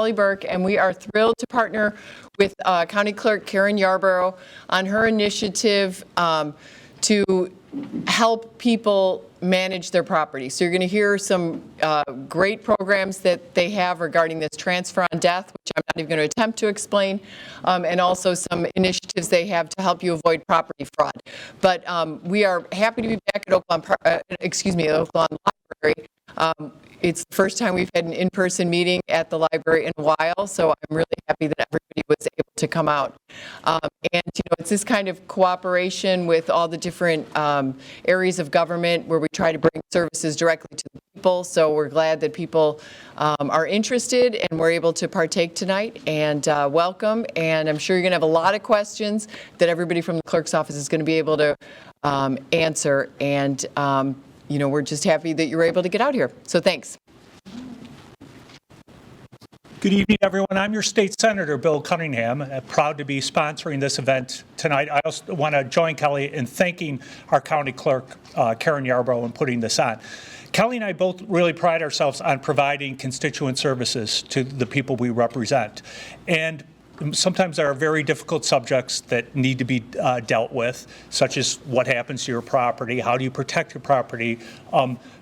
Kelly Burke, and we are thrilled to partner with County Clerk Karen Yarborough on her initiative to help people manage their property. So you're going to hear some great programs that they have regarding this transfer on death, which I'm not even going to attempt to explain, and also some initiatives they have to help you avoid property fraud. But we are happy to be back at Oaklawn Library. It's the first time we've had an in-person meeting at the library in a while, so I'm really happy that everybody was able to come out. And it's this kind of cooperation with all the different areas of government where we try to bring services directly to the people. So we're glad that people are interested and we're able to partake tonight. And welcome. And I'm sure you're going to have a lot of questions that everybody from the clerk's office is going to be able to answer. And we're just happy that you're able to get out here. So thanks. Good evening, everyone. I'm your state senator, Bill Cunningham. I'm proud to be sponsoring this event tonight. I also want to join Kelly in thanking our county clerk, Karen Yarborough, in putting this on. Kelly and I both really pride ourselves on providing constituent services to the people we represent. And sometimes there are very difficult subjects that need to be dealt with, such as what happens to your property, how do you protect your property,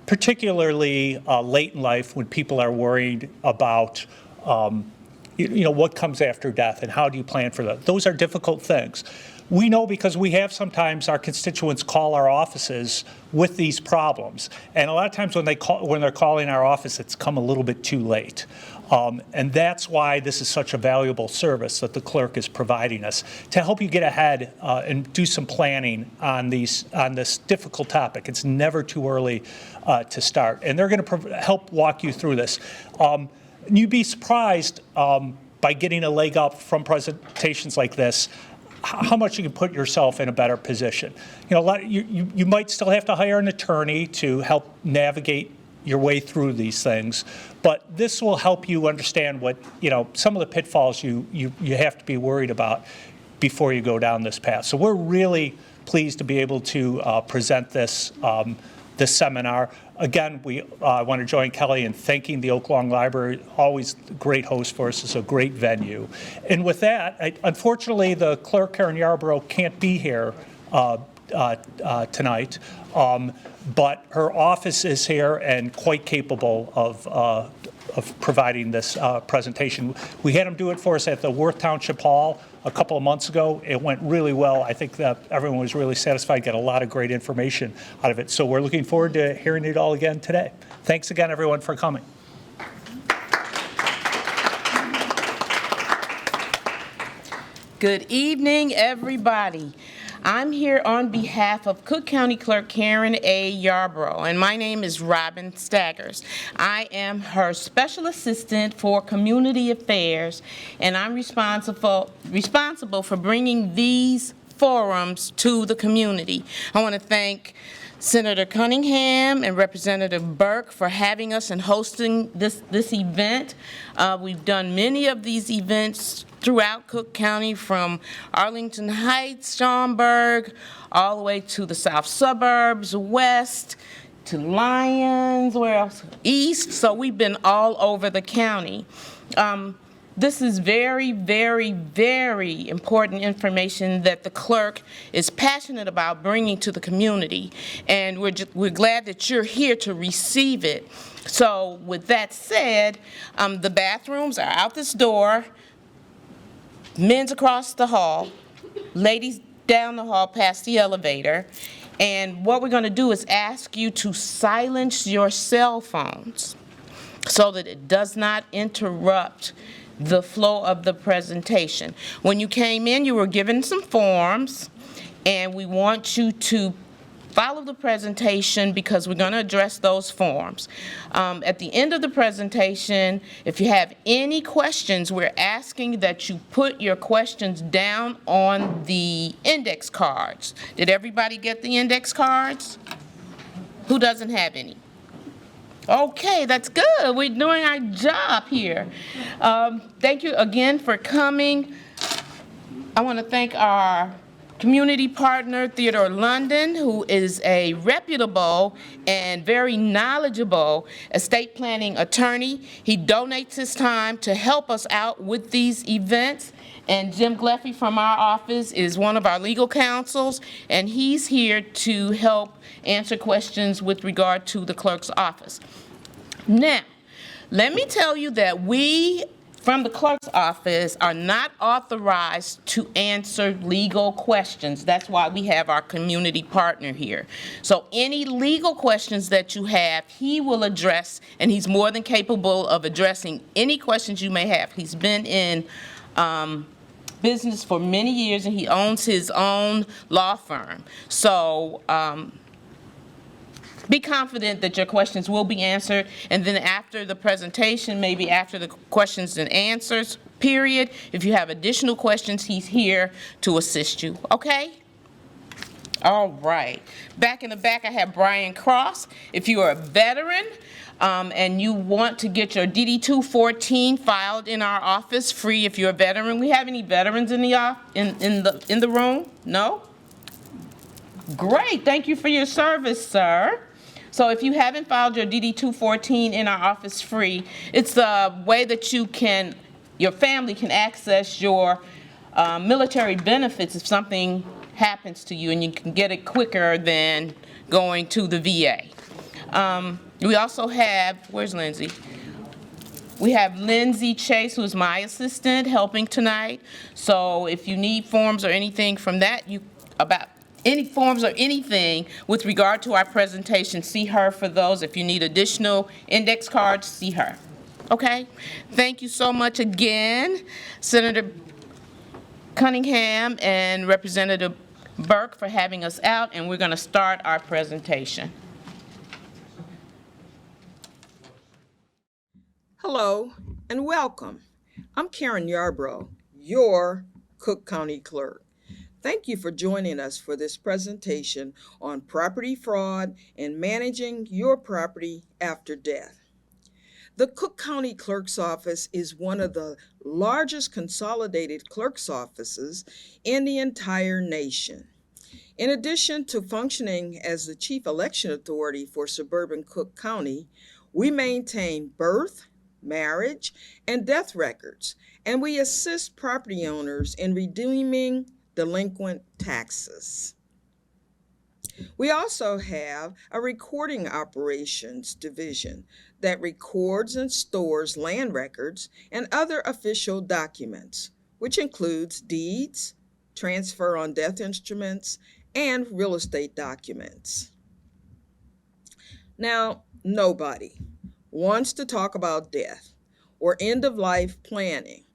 particularly late in life when people are worried about what comes after death and how do you plan for that. Those are difficult things. We know because we have sometimes our constituents call our offices with these problems. And a lot of times when they're calling our office, it's come a little bit too late. And that's why this is such a valuable service that the clerk is providing us to help you get ahead and do some planning on this difficult topic. It's never too early to start. And they're going to help walk you through this. You'd be surprised by getting a leg up from presentations like this, how much you can put yourself in a better position. You might still have to hire an attorney to help navigate your way through these things, but this will help you understand what, some of the pitfalls you have to be worried about before you go down this path. So we're really pleased to be able to present this seminar. Again, we want to join Kelly in thanking the Oaklawn Library, always a great host for us. It's a great venue. And with that, unfortunately, the clerk, Karen Yarborough, can't be here tonight, but her office is here and quite capable of providing this presentation. We had them do it for us at the Worth Township Hall a couple of months ago. It went really well. I think that everyone was really satisfied, got a lot of great information out of it. So we're looking forward to hearing it all again today. Thanks again, everyone, for coming. Good evening, everybody. I'm here on behalf of Cook County Clerk Karen A. Yarborough, and my name is Robin Staggers. I am her Special Assistant for Community Affairs, and I'm responsible for bringing these forums to the community. I want to thank Senator Cunningham and Representative Burke for having us and hosting this event. We've done many of these events throughout Cook County, from Arlington Heights, Schaumburg, all the way to the south suburbs, west, to Lyons, where else? East. So we've been all over the county. This is very, very, very important information that the clerk is passionate about bringing to the community, and we're glad that you're here to receive it. So with that said, the bathrooms are out this door, men's across the hall, ladies down the hall past the elevator, and what we're going to do is ask you to silence your cell phones so that it does not interrupt the flow of the presentation. When you came in, you were given some forms, and we want you to follow the presentation because we're going to address those forms. At the end of the presentation, if you have any questions, we're asking that you put your questions down on the index cards. Did everybody get the index cards? Who doesn't have any? Okay, that's good. We're doing our job here. Thank you again for coming. I want to thank our community partner, Theodore London, who is a reputable and very knowledgeable estate planning attorney. He donates his time to help us out with these events. And Jim Gleffy from our office is one of our legal counsels, and he's here to help answer questions with regard to the clerk's office. Now, let me tell you that we from the clerk's office are not authorized to answer legal questions. That's why we have our community partner here. So any legal questions that you have, he will address, and he's more than capable of addressing any questions you may have. He's been in business for many years, and he owns his own law firm. So be confident that your questions will be answered, and then after the presentation, maybe after the questions and answers period, if you have additional questions, he's here to assist you, okay? All right. Back in the back, I have Brian Cross. If you are a veteran and you want to get your DD-214 filed in our office free, if you're a veteran. We have any veterans in the room? No? Great. Thank you for your service, sir. So if you haven't filed your DD-214 in our office free, it's a way that your family can access your military benefits if something happens to you, and you can get it quicker than going to the VA. We also have, where's Lindsay? We have Lindsay Chase, who is my assistant, helping tonight. So if you need forms or anything from that, any forms or anything with regard to our presentation, see her for those. If you need additional index cards, see her. Okay? Thank you so much again, Senator Cunningham and Representative Burke, for having us out, and we're going to start our presentation. Hello and welcome. I'm Karen Yarbrough, your Cook County Clerk. Thank you for joining us for this presentation on property fraud and managing your property after death. The Cook County Clerk's Office is one of the largest consolidated clerk's offices in the entire nation. In addition to functioning as the chief election authority for suburban Cook County, we maintain birth, marriage, and death records, and we assist property owners in redeeming delinquent taxes. We also have a recording operations division that records and stores land records and other official documents, which includes deeds, transfer on death instruments, and real estate documents. Now, nobody wants to talk about death or end-of-life planning,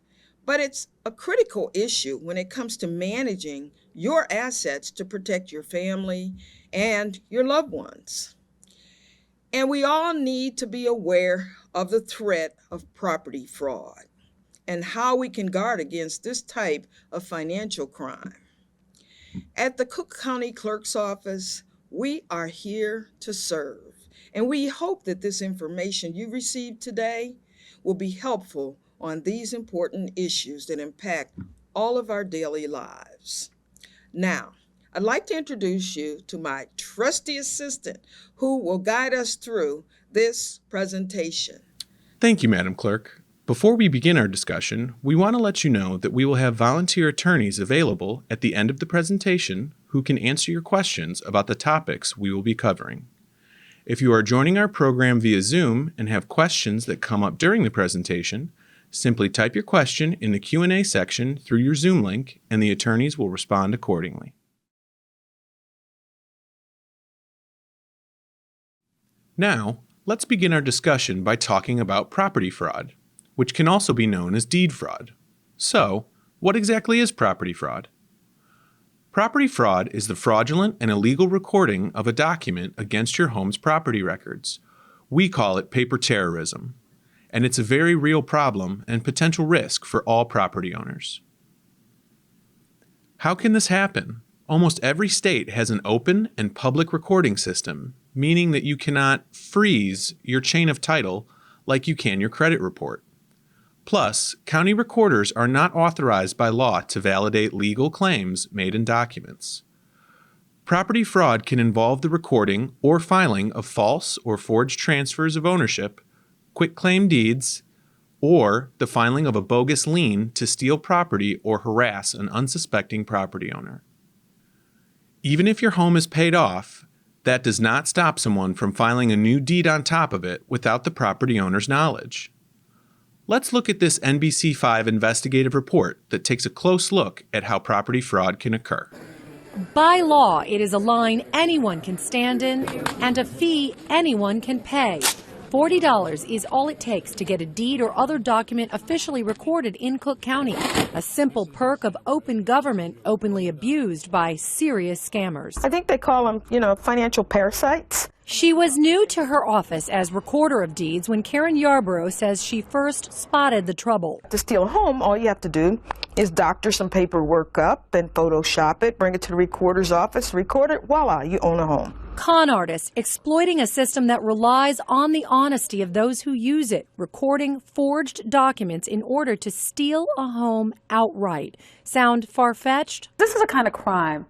but it's a critical issue when it comes to managing your assets to protect your family and your loved ones. And we all need to be aware of the threat of property fraud and how we can guard against this type of financial crime. At the Cook County Clerk's Office, we are here to serve, and we hope that this information you received today will be helpful on these important issues that impact all of our daily lives. Now, I'd like to introduce you to my trusty assistant who will guide us through this presentation. Thank you, Madam Clerk. Before we begin our discussion, we want to let you know that we will have volunteer attorneys available at the end of the presentation who can answer your questions about the topics we will be covering. If you are joining our program via Zoom and have questions that come up during the presentation, simply type your question in the Q&A section through your Zoom link, and the attorneys will respond accordingly. Now, let's begin our discussion by talking about property fraud, which can also be known as deed fraud. So, what exactly is property fraud? Property fraud is the fraudulent and illegal recording of a document against your home's property records. We call it paper terrorism, and it's a very real problem and potential risk for all property owners. How can this happen? Almost every state has an open and public recording system, meaning that you cannot freeze your chain of title like you can your credit report. Plus, county recorders are not authorized by law to validate legal claims made in documents. Property fraud can involve the recording or filing of false or forged transfers of ownership, quitclaim deeds, or the filing of a bogus lien to steal property or harass an unsuspecting property owner. Even if your home is paid off, that does not stop someone from filing a new deed on top of it without the property owner's knowledge. Let's look at this NBC5 investigative report that takes a close look at how property fraud can occur. By law, it is a line anyone can stand in and a fee anyone can pay. $40 is all it takes to get a deed or other document officially recorded in Cook County, a simple perk of open government openly abused by serious scammers. I think they call them, financial parasites. She was new to her office as recorder of deeds when Karen Yarborough says she first spotted the trouble. To steal a home, all you have to do is doctor some paperwork up and Photoshop it, bring it to the recorder's office, record it, voila, you own a home. Con artists exploiting a system that relies on the honesty of those who use it, recording forged documents in order to steal a home outright. Sound far-fetched? This is a kind of crime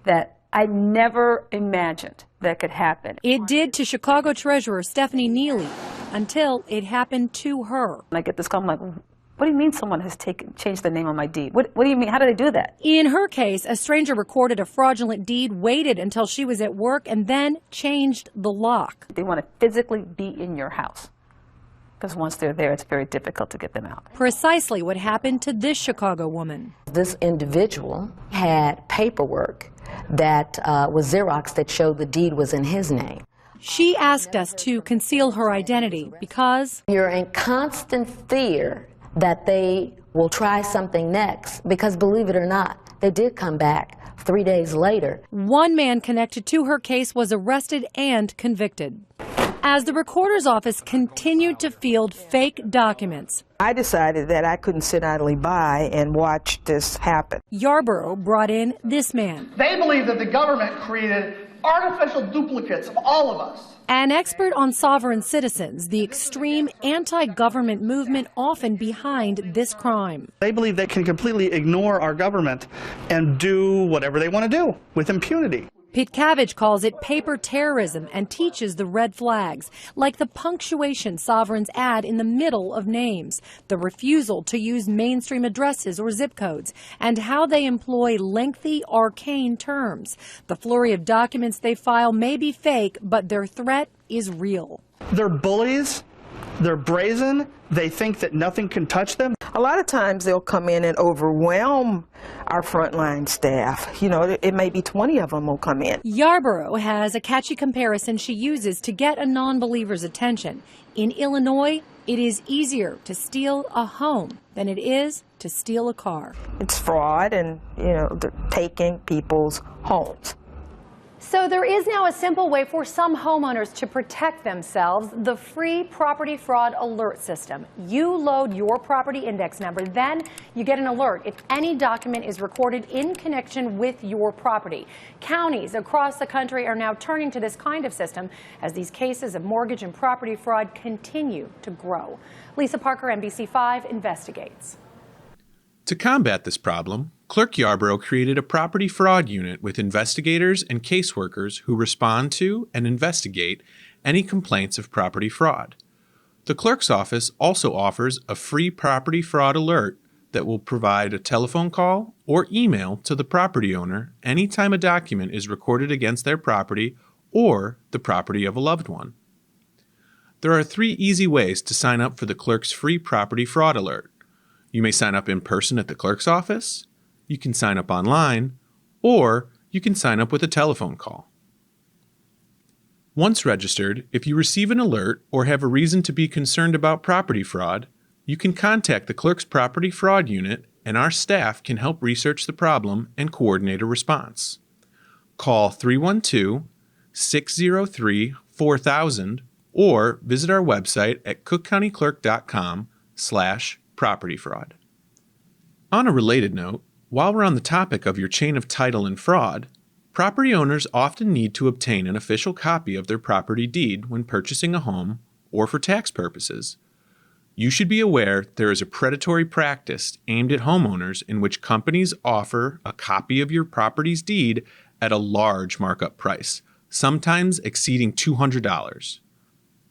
that I never imagined that could happen. It did to Chicago Treasurer Stephanie Neely until it happened to her. And I get this call, I'm like, what do you mean someone has changed the name on my deed? What do you mean? How do they do that? In her case, a stranger recorded a fraudulent deed, waited until she was at work, and then changed the lock. They want to physically be in your house, because once they're there, it's very difficult to get them out. Precisely what happened to this Chicago woman. This individual had paperwork that was Xerox that showed the deed was in his name. She asked us to conceal her identity because you're in constant fear that they will try something next, because believe it or not, they did come back 3 days later. One man connected to her case was arrested and convicted. As the recorder's office continued to field fake documents, I decided that I couldn't sit idly by and watch this happen. Yarborough brought in this man. They believe that the government created artificial duplicates of all of us. An expert on sovereign citizens, the extreme anti-government movement often behind this crime. They believe they can completely ignore our government and do whatever they want to do with impunity. Pitcavage calls it paper terrorism and teaches the red flags, like the punctuation sovereigns add in the middle of names, the refusal to use mainstream addresses or zip codes, and how they employ lengthy, arcane terms. The flurry of documents they file may be fake, but their threat is real. They're bullies. They're brazen. They think that nothing can touch them. A lot of times they'll come in and overwhelm our frontline staff. It may be 20 of them will come in. Yarborough has a catchy comparison she uses to get a non-believer's attention. In Illinois, it is easier to steal a home than it is to steal a car. It's fraud and, they're taking people's homes. So there is now a simple way for some homeowners to protect themselves, the free property fraud alert system. You load your property index number, then you get an alert if any document is recorded in connection with your property. Counties across the country are now turning to this kind of system as these cases of mortgage and property fraud continue to grow. Lisa Parker, NBC5, investigates. To combat this problem, Clerk Yarborough created a property fraud unit with investigators and caseworkers who respond to and investigate any complaints of property fraud. The clerk's office also offers a free property fraud alert that will provide a telephone call or email to the property owner anytime a document is recorded against their property or the property of a loved one. There are 3 easy ways to sign up for the clerk's free property fraud alert. You may sign up in person at the clerk's office, you can sign up online, or you can sign up with a telephone call. Once registered, if you receive an alert or have a reason to be concerned about property fraud, you can contact the clerk's property fraud unit and our staff can help research the problem and coordinate a response. Call 312-603-4000 or visit our website at cookcountyclerk.com/property fraud. On a related note, while we're on the topic of your chain of title and fraud, property owners often need to obtain an official copy of their property deed when purchasing a home or for tax purposes. You should be aware there is a predatory practice aimed at homeowners in which companies offer a copy of your property's deed at a large markup price, sometimes exceeding $200.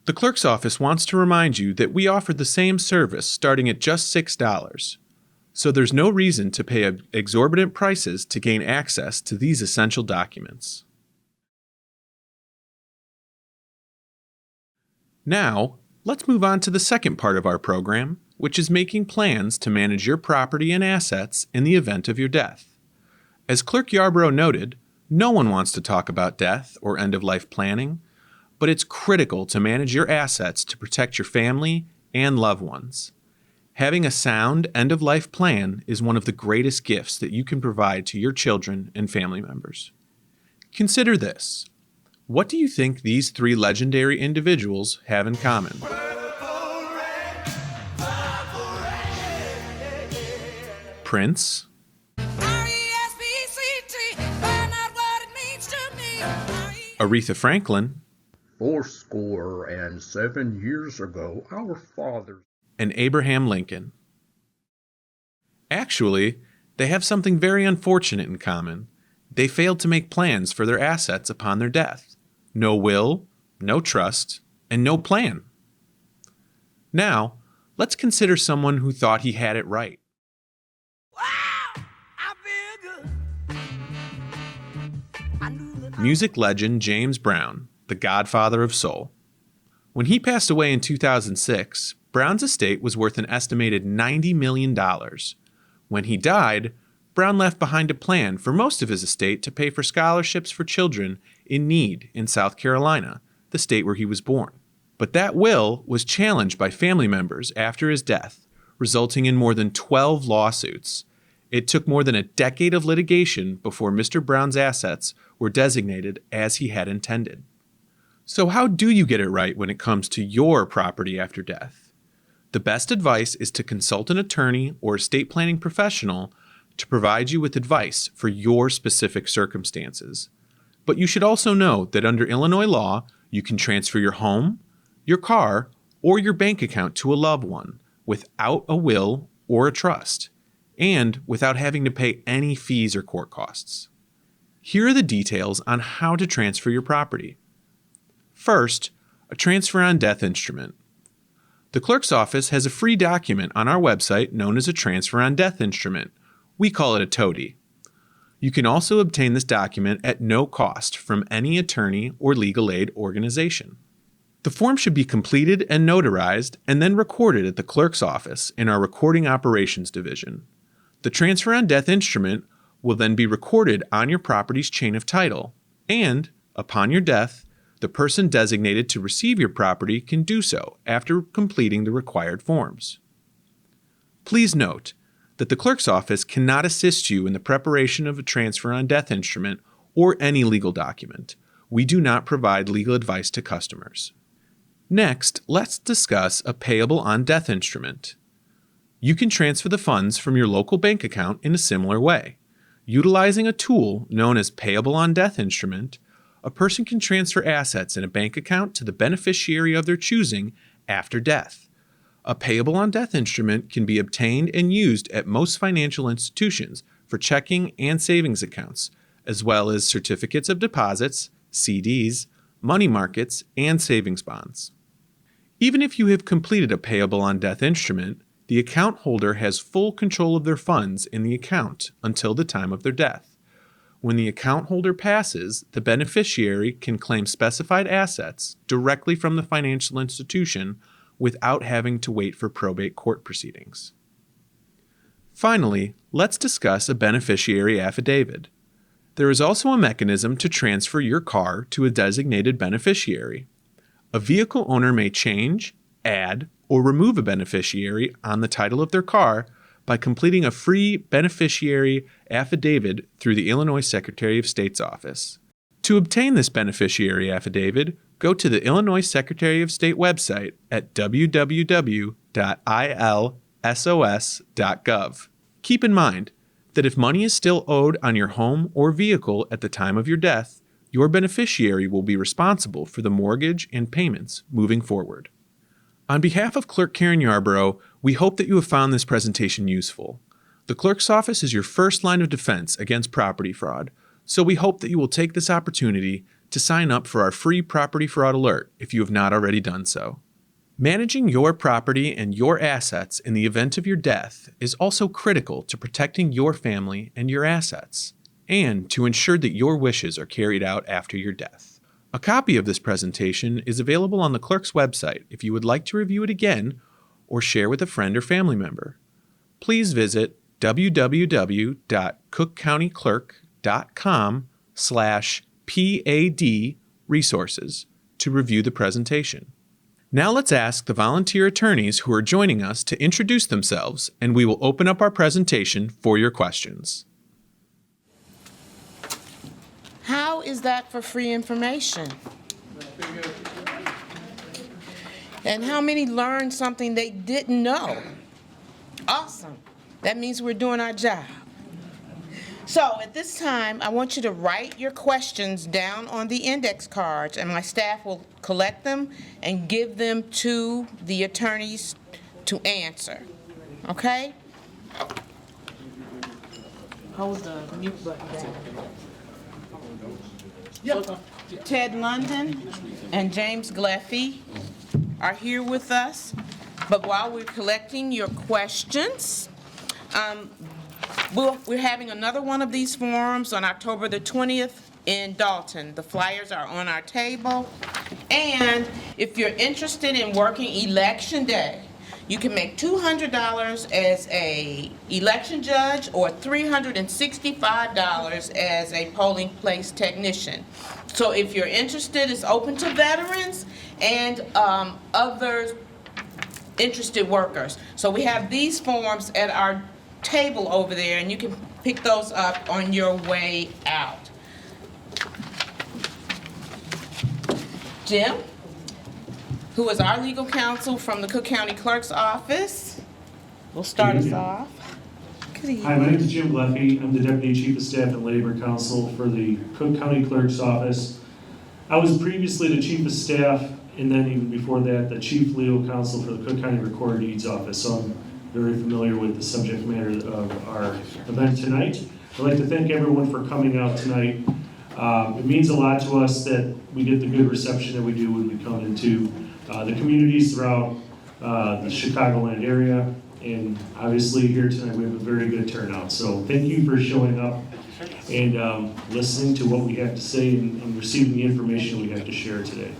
The clerk's office wants to remind you that we offer the same service starting at just $6, so there's no reason to pay exorbitant prices to gain access to these essential documents. Now, let's move on to the second part of our program, which is making plans to manage your property and assets in the event of your death. As Clerk Yarbrough noted, no one wants to talk about death or end-of-life planning, but it's critical to manage your assets to protect your family and loved ones. Having a sound end-of-life plan is one of the greatest gifts that you can provide to your children and family members. Consider this. What do you think these three legendary individuals have in common? Prince, Aretha Franklin, 87 years ago, our fathers, and Abraham Lincoln. Actually, they have something very unfortunate in common. They failed to make plans for their assets upon their death. No will, no trust, and no plan. Now, let's consider someone who thought he had it right. Music legend James Brown, the Godfather of soul. When he passed away in 2006, Brown's estate was worth an estimated $90 million. When he died, Brown left behind a plan for most of his estate to pay for scholarships for children in need in South Carolina, the state where he was born. But that will was challenged by family members after his death, resulting in more than 12 lawsuits. It took more than a decade of litigation before Mr. Brown's assets were designated as he had intended. So how do you get it right when it comes to your property after death? The best advice is to consult an attorney or estate planning professional to provide you with advice for your specific circumstances. But you should also know that under Illinois law, you can transfer your home, your car, or your bank account to a loved one without a will or a trust, and without having to pay any fees or court costs. Here are the details on how to transfer your property. First, a transfer on death instrument. The clerk's office has a free document on our website known as a transfer on death instrument. We call it a Toady. You can also obtain this document at no cost from any attorney or legal aid organization. The form should be completed and notarized and then recorded at the clerk's office in our Recording Operations Division. The transfer on death instrument will then be recorded on your property's chain of title, and, upon your death, the person designated to receive your property can do so after completing the required forms. Please note that the clerk's office cannot assist you in the preparation of a transfer on death instrument or any legal document. We do not provide legal advice to customers. Next, let's discuss a payable on death instrument. You can transfer the funds from your local bank account in a similar way. Utilizing a tool known as Payable on Death Instrument, a person can transfer assets in a bank account to the beneficiary of their choosing after death. A Payable on Death Instrument can be obtained and used at most financial institutions for checking and savings accounts, as well as certificates of deposits, CDs, money markets, and savings bonds. Even if you have completed a Payable on Death Instrument, the account holder has full control of their funds in the account until the time of their death. When the account holder passes, the beneficiary can claim specified assets directly from the financial institution without having to wait for probate court proceedings. Finally, let's discuss a beneficiary affidavit. There is also a mechanism to transfer your car to a designated beneficiary. A vehicle owner may change, add, or remove a beneficiary on the title of their car by completing a free beneficiary affidavit through the Illinois Secretary of State's office. To obtain this beneficiary affidavit, go to the Illinois Secretary of State website at www.ilsos.gov. Keep in mind that if money is still owed on your home or vehicle at the time of your death, your beneficiary will be responsible for the mortgage and payments moving forward. On behalf of Clerk Karen Yarborough, we hope that you have found this presentation useful. The clerk's office is your first line of defense against property fraud, so we hope that you will take this opportunity to sign up for our free property fraud alert if you have not already done so. Managing your property and your assets in the event of your death is also critical to protecting your family and your assets, and to ensure that your wishes are carried out after your death. A copy of this presentation is available on the clerk's website if you would like to review it again or share with a friend or family member. Please visit www.cookcountyclerk.com/PAD resources to review the presentation. Now let's ask the volunteer attorneys who are joining us to introduce themselves, and we will open up our presentation for your questions. How is that for free information? And how many learned something they didn't know? Awesome. That means we're doing our job. So at this time, I want you to write your questions down on the index cards, and my staff will collect them and give them to the attorneys to answer. Okay? Hold the mute button down. Ted London and James Gleffy are here with us, but while we're collecting your questions, we're having another one of these forums on October the 20th in Dalton. The flyers are on our table, and if you're interested in working election day, you can make $200 as a election judge or $365 as a polling place technician. So if you're interested, it's open to veterans and other interested workers. So we have these forms at our table over there, and you can pick those up on your way out. Jim, who is our legal counsel from the Cook County Clerk's Office, will start us off. Good evening. Hi, my name is Jim Gleffy. I'm the Deputy Chief of Staff and Labor Counsel for the Cook County Clerk's Office. I was previously the Chief of Staff, and then even before that, the Chief Legal Counsel for the Cook County Recorder Deeds Office, so I'm very familiar with the subject matter of our event tonight. I'd like to thank everyone for coming out tonight. It means a lot to us that we get the good reception that we do when we come into the communities throughout the Chicagoland area, and obviously here tonight we have a very good turnout. So thank you for showing up and listening to what we have to say and receiving the information we have to share today.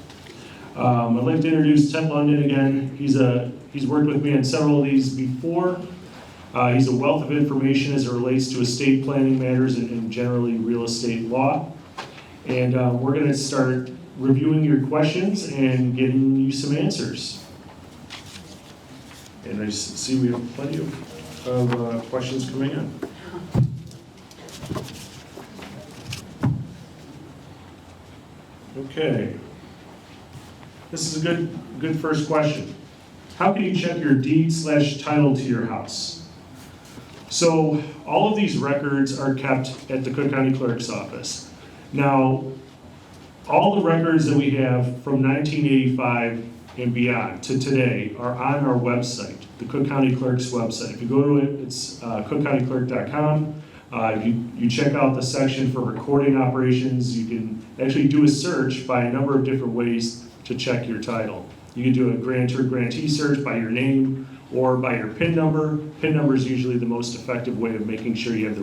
I'd like to introduce Ted London again. He's worked with me on several of these before. He's a wealth of information as it relates to estate planning matters and generally real estate law. And we're going to start reviewing your questions and getting you some answers. And I see we have plenty of questions coming in. Okay. This is a good first question. How can you check your deed/title to your house? So all of these records are kept at the Cook County Clerk's Office. Now, all the records that we have from 1985 and beyond to today are on our website, the Cook County Clerk's website. If you go to it, it's cookcountyclerk.com. If you check out the section for recording operations, you can actually do a search by a number of different ways to check your title. You can do a grantor-grantee search by your name or by your PIN number. PIN number is usually the most effective way of making sure you're in the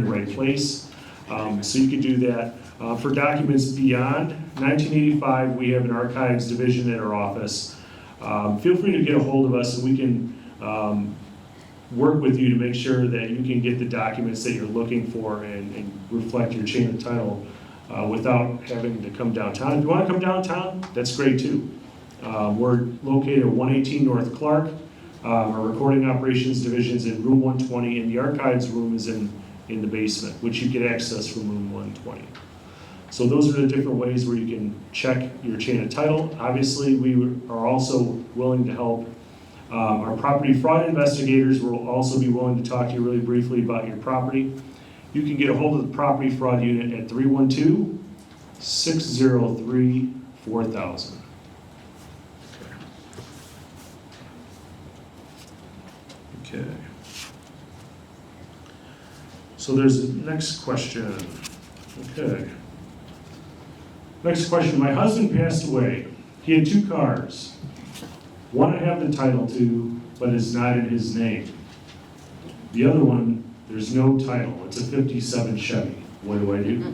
right place. So you can do that. For documents beyond 1985, we have an archives division at our office. Feel free to get a hold of us and we can work with you to make sure that you can get the documents that you're looking for and reflect your chain of title without having to come downtown. If you want to come downtown, that's great too. We're located at 118 North Clark. Our recording operations division is in room 120, and the archives room is in the basement, which you can access from room 120. So those are the different ways where you can check your chain of title. Obviously, we are also willing to help. Our property fraud investigators will also be willing to talk to you really briefly about your property. You can get a hold of the property fraud unit at 312-603-4000. So there's the next question. Okay. Next question. My husband passed away. He had 2 cars. One I have the title to, but it's not in his name. The other one, there's no title. It's a 57 Chevy. What do I do?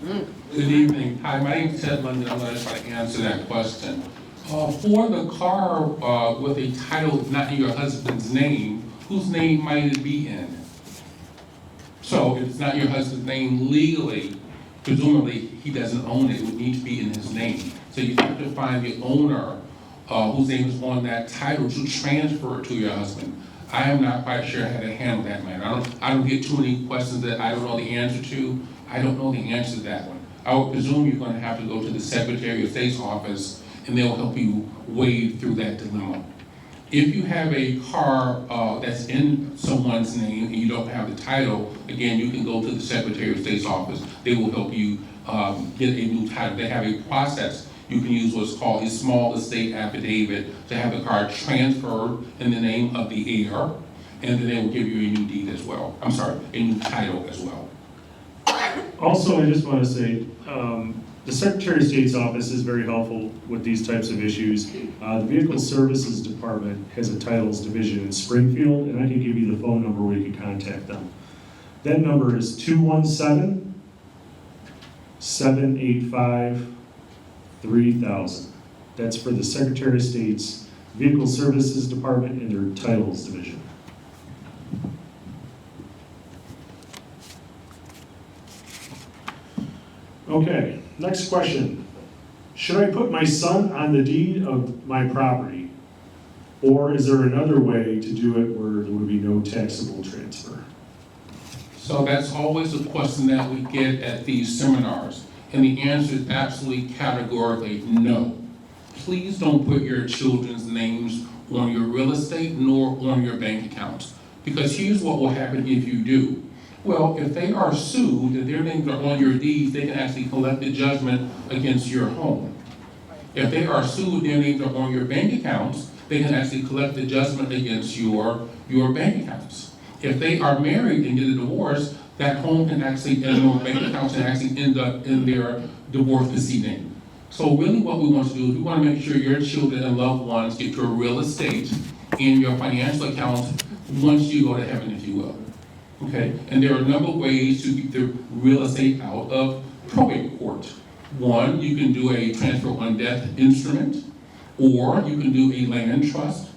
Good evening. Hi, my name is Ted London. I'm going to try to answer that question. For the car with a title not in your husband's name, whose name might it be in? So if it's not your husband's name legally, presumably he doesn't own it. It would need to be in his name. So you have to find the owner whose name is on that title to transfer it to your husband. I am not quite sure how to handle that matter. I don't get too many questions that I don't know the answer to. I don't know the answer to that one. I would presume you're going to have to go to the Secretary of State's office and they'll help you wade through that dilemma. If you have a car that's in someone's name and you don't have the title, again, you can go to the Secretary of State's office. They will help you get a new title. They have a process. You can use what's called a small estate affidavit to have the car transferred in the name of the heir, and then they will give you a new deed as well. I'm sorry, a new title as well. Also, I just want to say, the Secretary of State's office is very helpful with these types of issues. The Vehicle Services Department has a titles division in Springfield, and I can give you the phone number where you can contact them. That number is 217-785-3000. That's for the Secretary of State's Vehicle Services Department and their titles division. Okay, next question. Should I put my son on the deed of my property? Or is there another way to do it where there would be no taxable transfer? So that's always a question that we get at these seminars. And the answer is absolutely categorically no. Please don't put your children's names on your real estate nor on your bank accounts. Because here's what will happen if you do. Well, if they are sued and their names are on your deeds, they can actually collect a judgment against your home. If they are sued, their names are on your bank accounts, they can actually collect a judgment against your bank accounts. If they are married and get a divorce, that home can actually, and their bank accounts can actually end up in their divorce proceeding. So really what we want to do is we want to make sure your children and loved ones get your real estate and your financial accounts once you go to heaven, if you will. Okay, and there are a number of ways to keep the real estate out of probate court. One, you can do a transfer on death instrument, or you can do a land trust,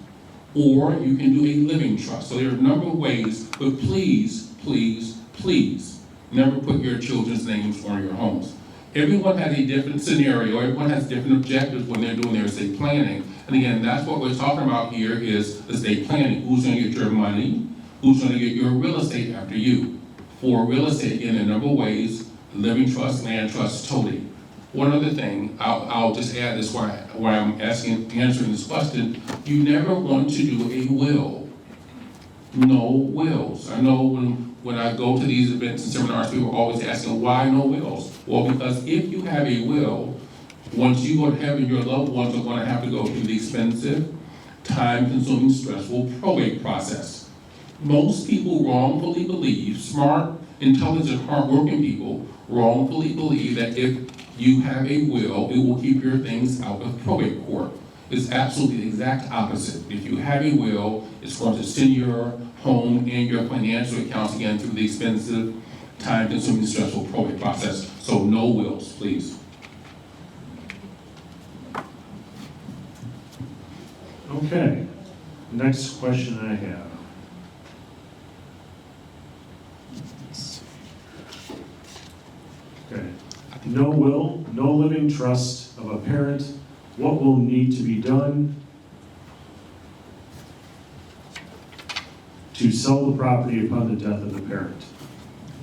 or you can do a living trust. So there are a number of ways, but please, please, please, never put your children's names on your homes. Everyone has a different scenario, everyone has different objectives when they're doing their estate planning. And again, that's what we're talking about here is estate planning. Who's gonna get your money? Who's going to get your real estate after you? For real estate, in a number of ways, living trust, land trust, Toady. One other thing, I'll just add this while I'm answering this question. You never want to do a will. No wills. I know when I go to these events and seminars, people are always asking, why no wills? Well, because if you have a will, once you go to heaven, your loved ones are going to have to go through the expensive, time-consuming, stressful probate process. Most people wrongfully believe, smart, intelligent, hardworking people wrongfully believe that if you have a will, it will keep your things out of probate court. It's absolutely the exact opposite. If you have a will, it's going to send your home and your financial accounts again through the expensive, time-consuming, stressful probate process. So no wills, please. Okay, next question I have. Okay. No will, no living trust of a parent. What will need to be done to sell the property upon the death of the parent?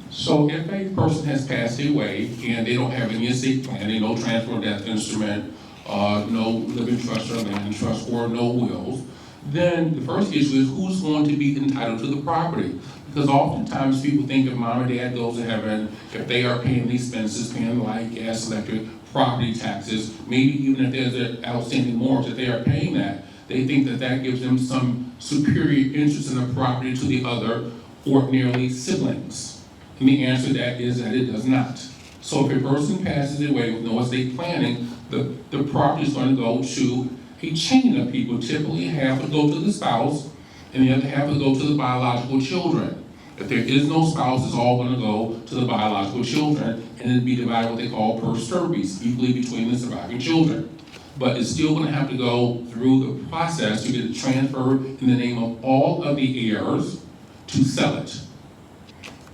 So if a person has passed away and they don't have any estate planning, no transfer of death instrument, no living trust or land trust, or no wills, then the first issue is who's going to be entitled to the property? Because oftentimes people think if mom or dad goes to heaven, if they are paying the expenses, paying light, gas, electric, property taxes, maybe even if there's an outstanding mortgage, if they are paying that, they think that that gives them some superior interest in the property to the other ordinarily siblings? And the answer to that is that it does not. So if a person passes away with no estate planning, the property is going to go to a chain of people. Typically half will go to the spouse and the other half will go to the biological children. If there is no spouse, it's all going to go to the biological children, and it'll be divided what they call per sturbis, equally between the surviving children. But it's still going to have to go through the process to get it transferred in the name of all of the heirs to sell it.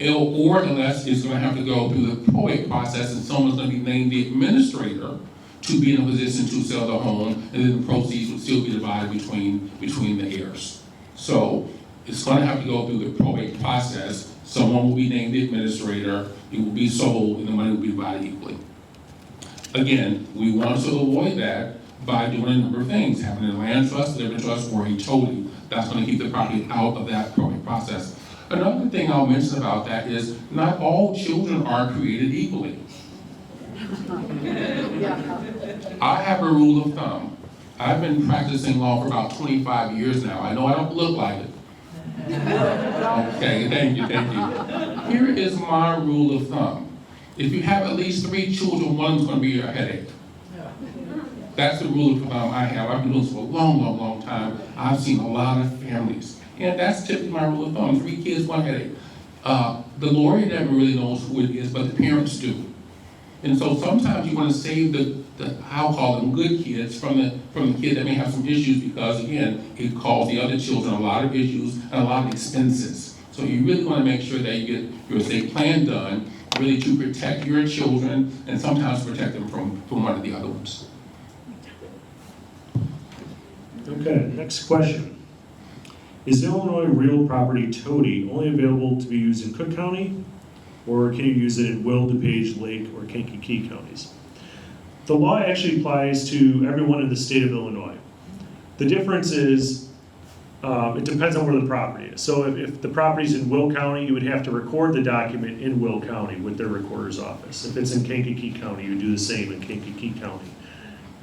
Or unless it's going to have to go through the probate process and someone's going to be named the administrator to be in a position to sell the home, and then the proceeds would still be divided between the heirs. So it's going to have to go through the probate process. Someone will be named the administrator, it will be sold, and the money will be divided equally. Again, we want to avoid that by doing a number of things, having a land trust, living trust, or a Toady. That's going to keep the property out of that probate process. Another thing I'll mention about that is not all children are created equally. I have a rule of thumb. I've been practicing law for about 25 years now. I know I don't look like it. Okay, thank you. Here is my rule of thumb. If you have at least 3 children, one's going to be a headache. That's the rule of thumb I have. I've been doing this for a long time. I've seen a lot of families. And that's typically my rule of thumb, 3 kids, 1 headache. The lawyer never really knows who it is, but the parents do. And so sometimes you want to save I'll call them good kids from the kid that may have some issues, because again, it causes the other children a lot of issues and a lot of expenses. So you really want to make sure that you get your estate plan done, really to protect your children and sometimes protect them from one of the other ones. Okay, next question. Is Illinois real property Toady only available to be used in Cook County, or can you use it in Will, Dupage, Lake, or Kankakee counties? The law actually applies to everyone in the state of Illinois. The difference is it depends on where the property is. So if the property's in Will County, you would have to record the document in Will County with their recorder's office. If it's in Kankakee County, you would do the same in Kankakee County.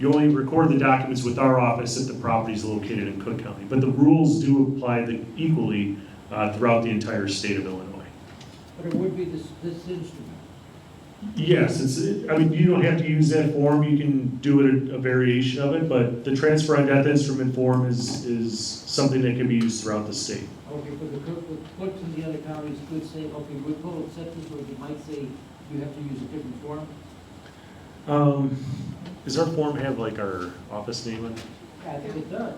You only record the documents with our office if the property is located in Cook County. But the rules do apply equally throughout the entire state of Illinois. But it would be this instrument. Yes, I mean, you don't have to use that form. You can do it a variation of it, but the transfer on death instrument form is something that can be used throughout the state. Okay, but the clerks in the other counties could say, okay, we're total acceptance, or you might say you have to use a different form? Does our form have like our office name on it? I think it does.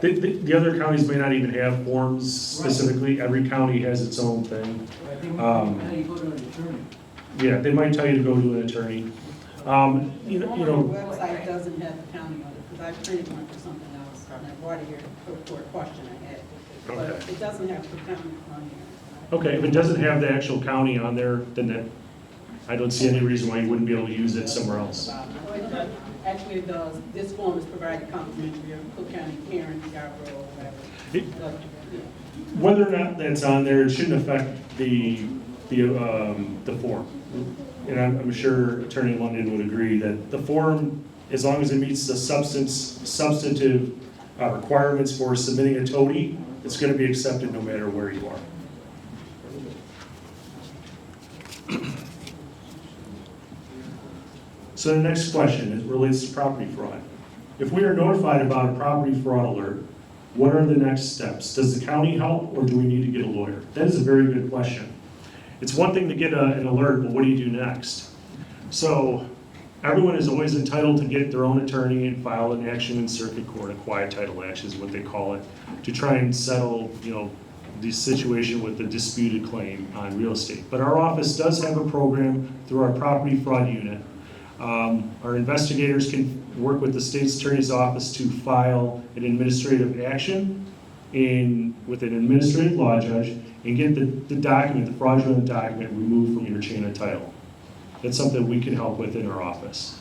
The other counties may not even have forms specifically. Every county has its own thing. You go to an attorney. Yeah, they might tell you to go to an attorney. The website doesn't have the county on it, because I printed one for something else, and I brought it here for a question I had. But it doesn't have the county on here. Okay, if it doesn't have the actual county on there, then I don't see any reason why you wouldn't be able to use it somewhere else. Actually, it does. This form is provided complimentary of Cook County, Karen, Yarborough, or whatever. Whether or not that's on there, it shouldn't affect the form. And I'm sure Attorney London would agree that the form, as long as it meets the substantive requirements for submitting a Toady, it's going to be accepted no matter where you are. So the next question relates to property fraud. If we are notified about a property fraud alert, what are the next steps? Does the county help, or do we need to get a lawyer? That is a very good question. It's one thing to get an alert, but what do you do next? So everyone is always entitled to get their own attorney and file an action in circuit court, a quiet title action is what they call it, to try and settle, the situation with the disputed claim on real estate. But our office does have a program through our property fraud unit. Our investigators can work with the state's attorney's office to file an administrative action with an administrative law judge and get the document, the fraudulent document, removed from your chain of title. That's something we can help with in our office.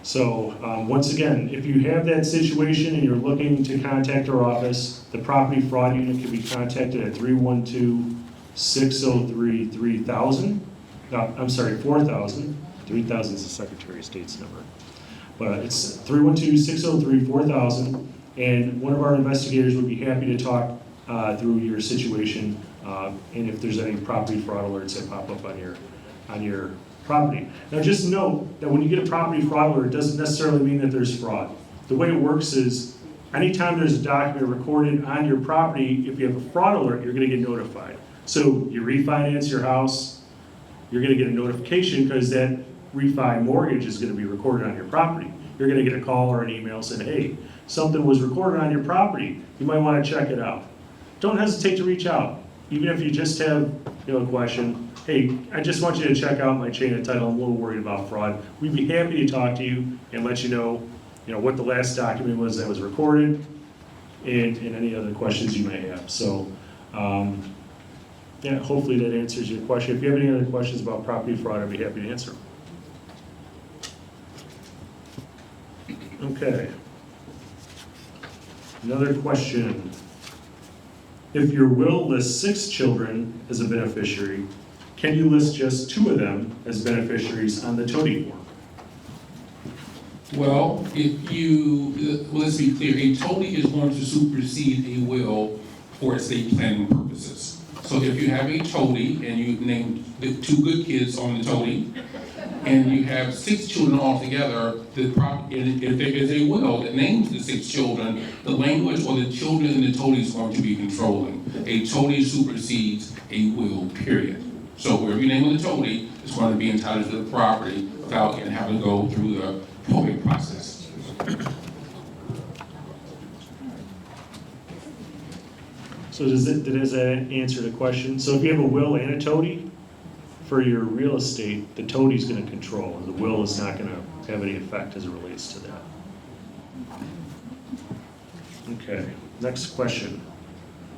So once again, if you have that situation and you're looking to contact our office, the property fraud unit can be contacted at 312-603-3000. I'm sorry, 4000. 3000 is the Secretary of State's number. But it's 312-603-4000, and one of our investigators would be happy to talk through your situation, and if there's any property fraud alerts that pop up on your property. Now just note that when you get a property fraud alert, it doesn't necessarily mean that there's fraud. The way it works is, anytime there's a document recorded on your property, if you have a fraud alert, you're gonna get notified. So you refinance your house, you're gonna get a notification because that refi mortgage is gonna be recorded on your property. You're gonna get a call or an email saying, hey, something was recorded on your property. You might wanna check it out. Don't hesitate to reach out. Even if you just have a question, hey, I just want you to check out my chain of title. I'm a little worried about fraud. We'd be happy to talk to you and let you know what the last document was that was recorded and any other questions you may have. So, yeah, hopefully that answers your question. If you have any other questions about property fraud, I'd be happy to answer them. Okay. Another question. If your will lists 6 children as a beneficiary, can you list just 2 of them as beneficiaries on the Toady form? Well, let's be clear, a Toady is going to supersede a will for estate planning purposes. So if you have a Toady and you name the 2 good kids on the Toady, and you have 6 children altogether, if there is a will that names the 6 children, the language or the children in the Toady is going to be controlling. A Toady supersedes a will, period. So wherever you name the Toady, it's going to be entitled to the property without having to go through the probate process. So does that answer the question? So if you have a will and a Toady, for your real estate, the Toady's going to control, and the will is not going to have any effect as it relates to that. Okay, next question.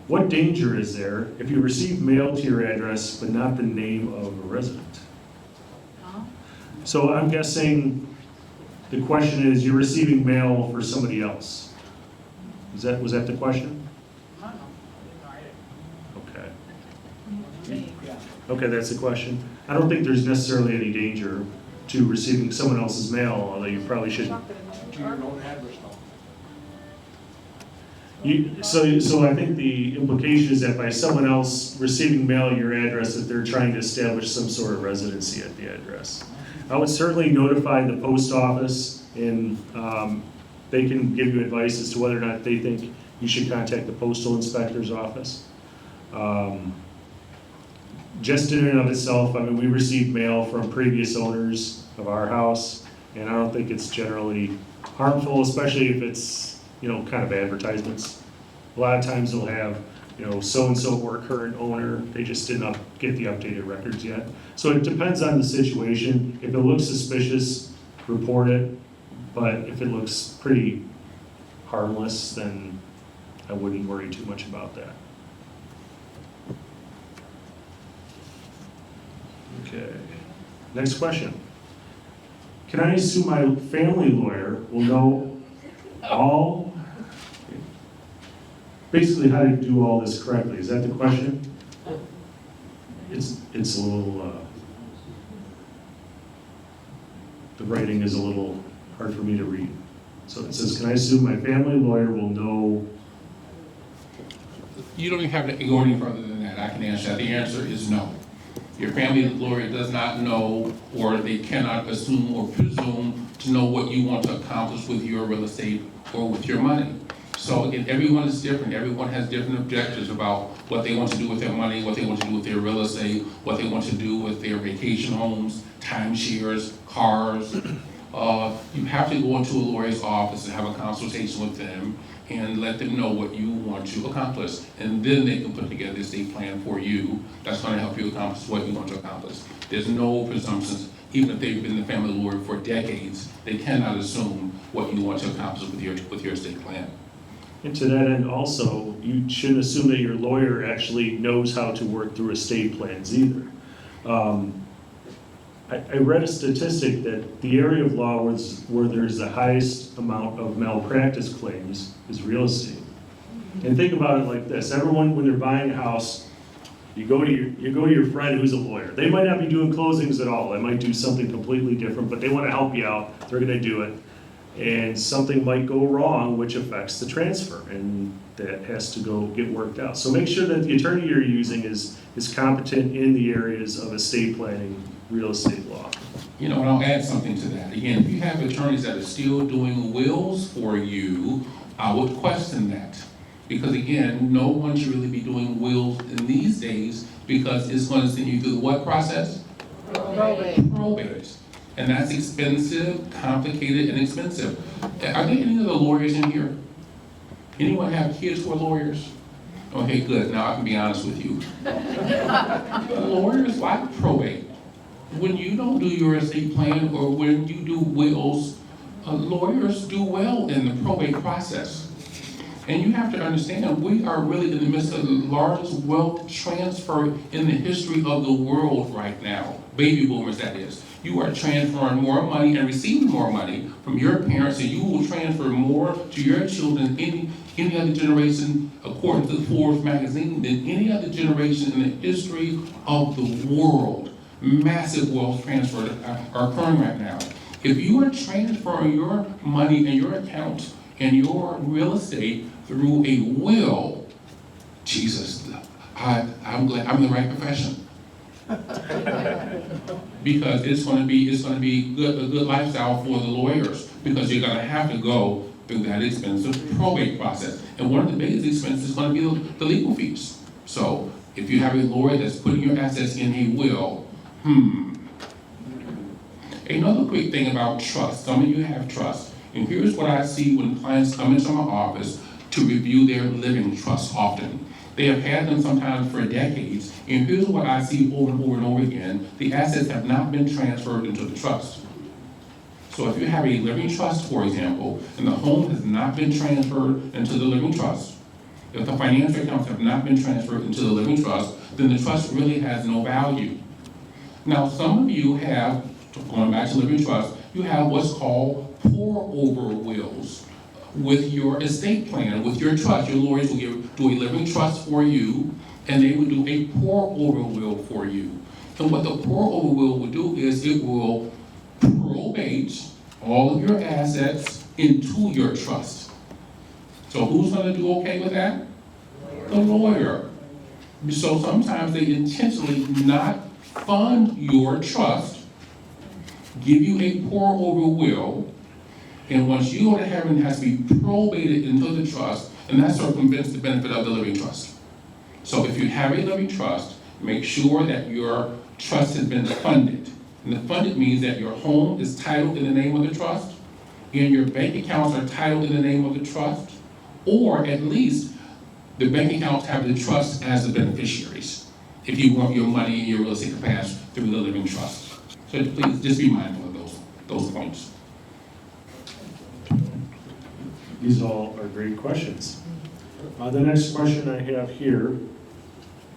What danger is there if you receive mail to your address but not the name of a resident? So I'm guessing the question is you're receiving mail for somebody else. Was that the question? Okay. Okay, that's the question. I don't think there's necessarily any danger to receiving someone else's mail, although you probably should. To your own address, So I think the implication is that by someone else receiving mail at your address, that they're trying to establish some sort of residency at the address. I would certainly notify the post office, and they can give you advice as to whether or not they think you should contact the postal inspector's office. Just in and of itself, I mean, we received mail from previous owners of our house, and I don't think it's generally harmful, especially if it's, kind of advertisements. A lot of times they'll have, so-and-so or current owner, they just didn't get the updated records yet. So it depends on the situation. If it looks suspicious, report it, but if it looks pretty harmless, then I wouldn't worry too much about that. Okay, next question. Can I assume my family lawyer will know basically how to do all this correctly? Is that the question? It's a little, the writing is a little hard for me to read. So it says, can I assume my family lawyer will know? You don't even have to go any further than that. I can answer that. The answer is no. Your family lawyer does not know, or they cannot assume or presume to know what you want to accomplish with your real estate or with your money. So everyone is different. Everyone has different objectives about what they want to do with their money, what they want to do with their real estate, what they want to do with their vacation homes, timeshares, cars. You have to go into a lawyer's office and have a consultation with them and let them know what you want to accomplish. And then they can put together a estate plan for you that's going to help you accomplish what you want to accomplish. There's no presumptions. Even if they've been the family lawyer for decades, they cannot assume what you want to accomplish with your estate plan. And to that end also, you shouldn't assume that your lawyer actually knows how to work through estate plans either. I read a statistic that the area of law where there's the highest amount of malpractice claims is real estate. And think about it like this: everyone, when they're buying a house, you go to your friend who's a lawyer. They might not be doing closings at all. They might do something completely different, but they want to help you out. They're going to do it. and something might go wrong which affects the transfer, and that has to go get worked out. So make sure that the attorney you're using is competent in the areas of estate planning, real estate law. You know, and I'll add something to that. Again, if you have attorneys that are still doing wills for you, I would question that. Because again, no one should really be doing wills in these days because it's going to send you through the what process? Probate. And that's expensive, complicated, and expensive. Are there any of the lawyers in here? Anyone have kids who are lawyers? Okay, good. Now I can be honest with you. Lawyers like probate. When you don't do your estate plan or when you do wills, lawyers do well in the probate process. And you have to understand, we are really in the midst of the largest wealth transfer in the history of the world right now. Baby boomers, that is. You are transferring more money and receiving more money from your parents, and you will transfer more to your children than any other generation, according to Forbes magazine, than any other generation in the history of the world. Massive wealth transfers are occurring right now. If you are transferring your money and your accounts and your real estate through a will, Jesus, I'm glad I'm in the right profession. Because it's going to be a good lifestyle for the lawyers, because you're going to have to go through that expensive probate process. And one of the biggest expenses is going to be the legal fees. So if you have a lawyer that's putting your assets in a will, Another quick thing about trust. Some of you have trust. And here's what I see when clients come into my office to review their living trust often. They have had them sometimes for decades, and here's what I see over and over and over again. The assets have not been transferred into the trust. So if you have a living trust, for example, and the home has not been transferred into the living trust, if the financial accounts have not been transferred into the living trust, then the trust really has no value. Now, some of you have, going back to living trust, you have what's called pour-over wills with your estate plan, with your trust. Your lawyers will do a living trust for you, and they will do a pour-over will for you. And what the pour-over will do is it will probate all of your assets into your trust. So who's going to do okay with that? The lawyer. So sometimes they intentionally not fund your trust, give you a pour-over will, and once you go to heaven, it has to be probated into the trust, and that circumvents the benefit of the living trust. So if you have a living trust, make sure that your trust has been funded. And the funded means that your home is titled in the name of the trust, and your bank accounts are titled in the name of the trust, or at least the bank accounts have the trust as the beneficiaries, if you want your money and your real estate to pass through the living trust. So please just be mindful of those points. These all are great questions. The next question I have here,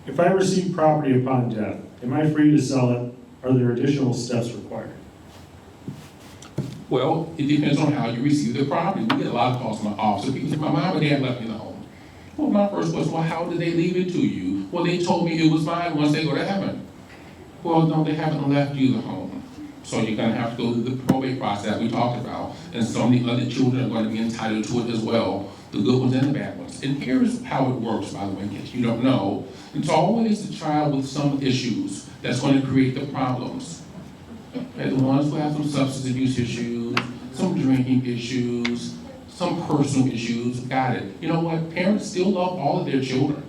if I receive property upon death, am I free to sell it? Are there additional steps required? Well, it depends on how you receive the property. We get a lot of calls from my office. People say, my mom and dad left me the home. Well, my first question, well, how did they leave it to you? Well, they told me it was mine once they go to heaven. Well, no, they haven't left you the home. So you're going to have to go through the probate process we talked about, and so many other children are going to be entitled to it as well, the good ones and the bad ones. And here's how it works, by the way, in case you don't know. It's always the child with some issues that's going to create the problems. Okay, the ones who have some substance abuse issues, some drinking issues, some personal issues, got it. You know what? Parents still love all of their children.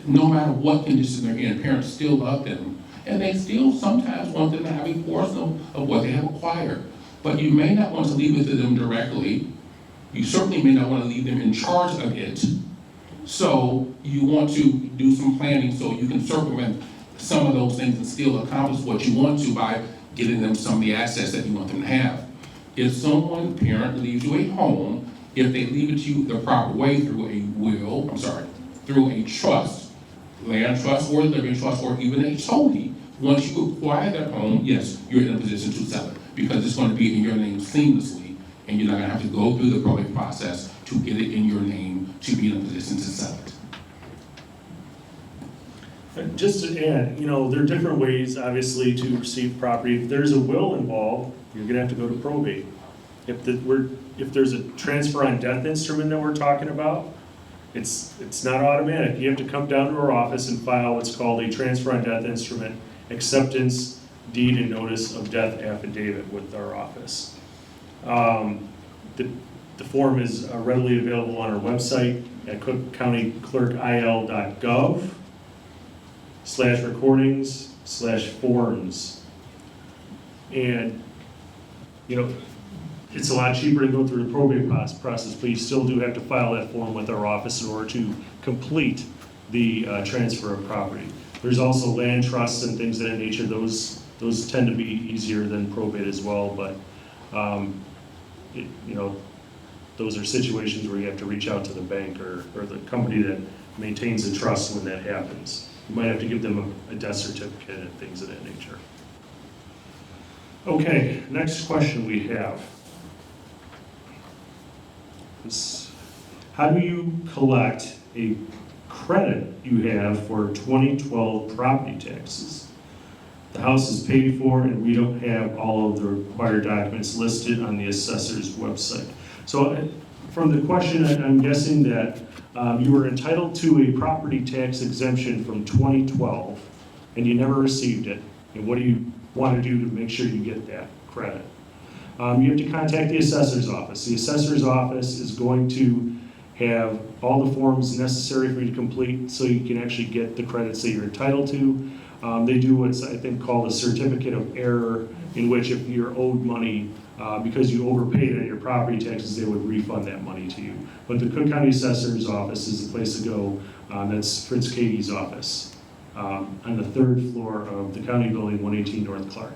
No matter what condition they're in, parents still love them. And they still sometimes want them to have a portion of what they have acquired. But you may not want to leave it to them directly. You certainly may not want to leave them in charge of it. So you want to do some planning so you can circumvent some of those things and still accomplish what you want to by getting them some of the assets that you want them to have. If someone, parent, leaves you a home, if they leave it to you the proper way through through a trust, land trust or living trust or even a Toady, once you acquire that home, yes, you're in a position to sell it because it's going to be in your name seamlessly and you're not going to have to go through the probate process to get it in your name to be in a position to sell it. Just to add, there are different ways, obviously, to receive property. If there's a will involved, you're going to have to go to probate. If there's a transfer on death instrument that we're talking about, it's not automatic. You have to come down to our office and file what's called a transfer on death instrument acceptance deed and notice of death affidavit with our office. The form is readily available on our website at cookcountyclerkil.gov/recordings/forms. And, you know, it's a lot cheaper to go through the probate process, but you still do have to file that form with our office in order to complete the transfer of property. There's also land trusts and things of that nature. Those tend to be easier than probate as well, but you know, those are situations where you have to reach out to the bank or the company that maintains the trust when that happens. You might have to give them a death certificate and things of that nature. Okay, next question we have is, how do you collect a credit you have for 2012 property taxes? The house is paid for and we don't have all of the required documents listed on the assessor's website. So from the question, I'm guessing that you were entitled to a property tax exemption from 2012 and you never received it. And what do you want to do to make sure you get that credit? You have to contact the assessor's office. The assessor's office is going to have all the forms necessary for you to complete so you can actually get the credits that you're entitled to. They do what's, I think, called a certificate of error, in which if you're owed money because you overpaid on your property taxes, they would refund that money to you. But the Cook County Assessor's Office is the place to go. That's Fritz Katie's office on the 3rd floor of the county building, 118 North Clark.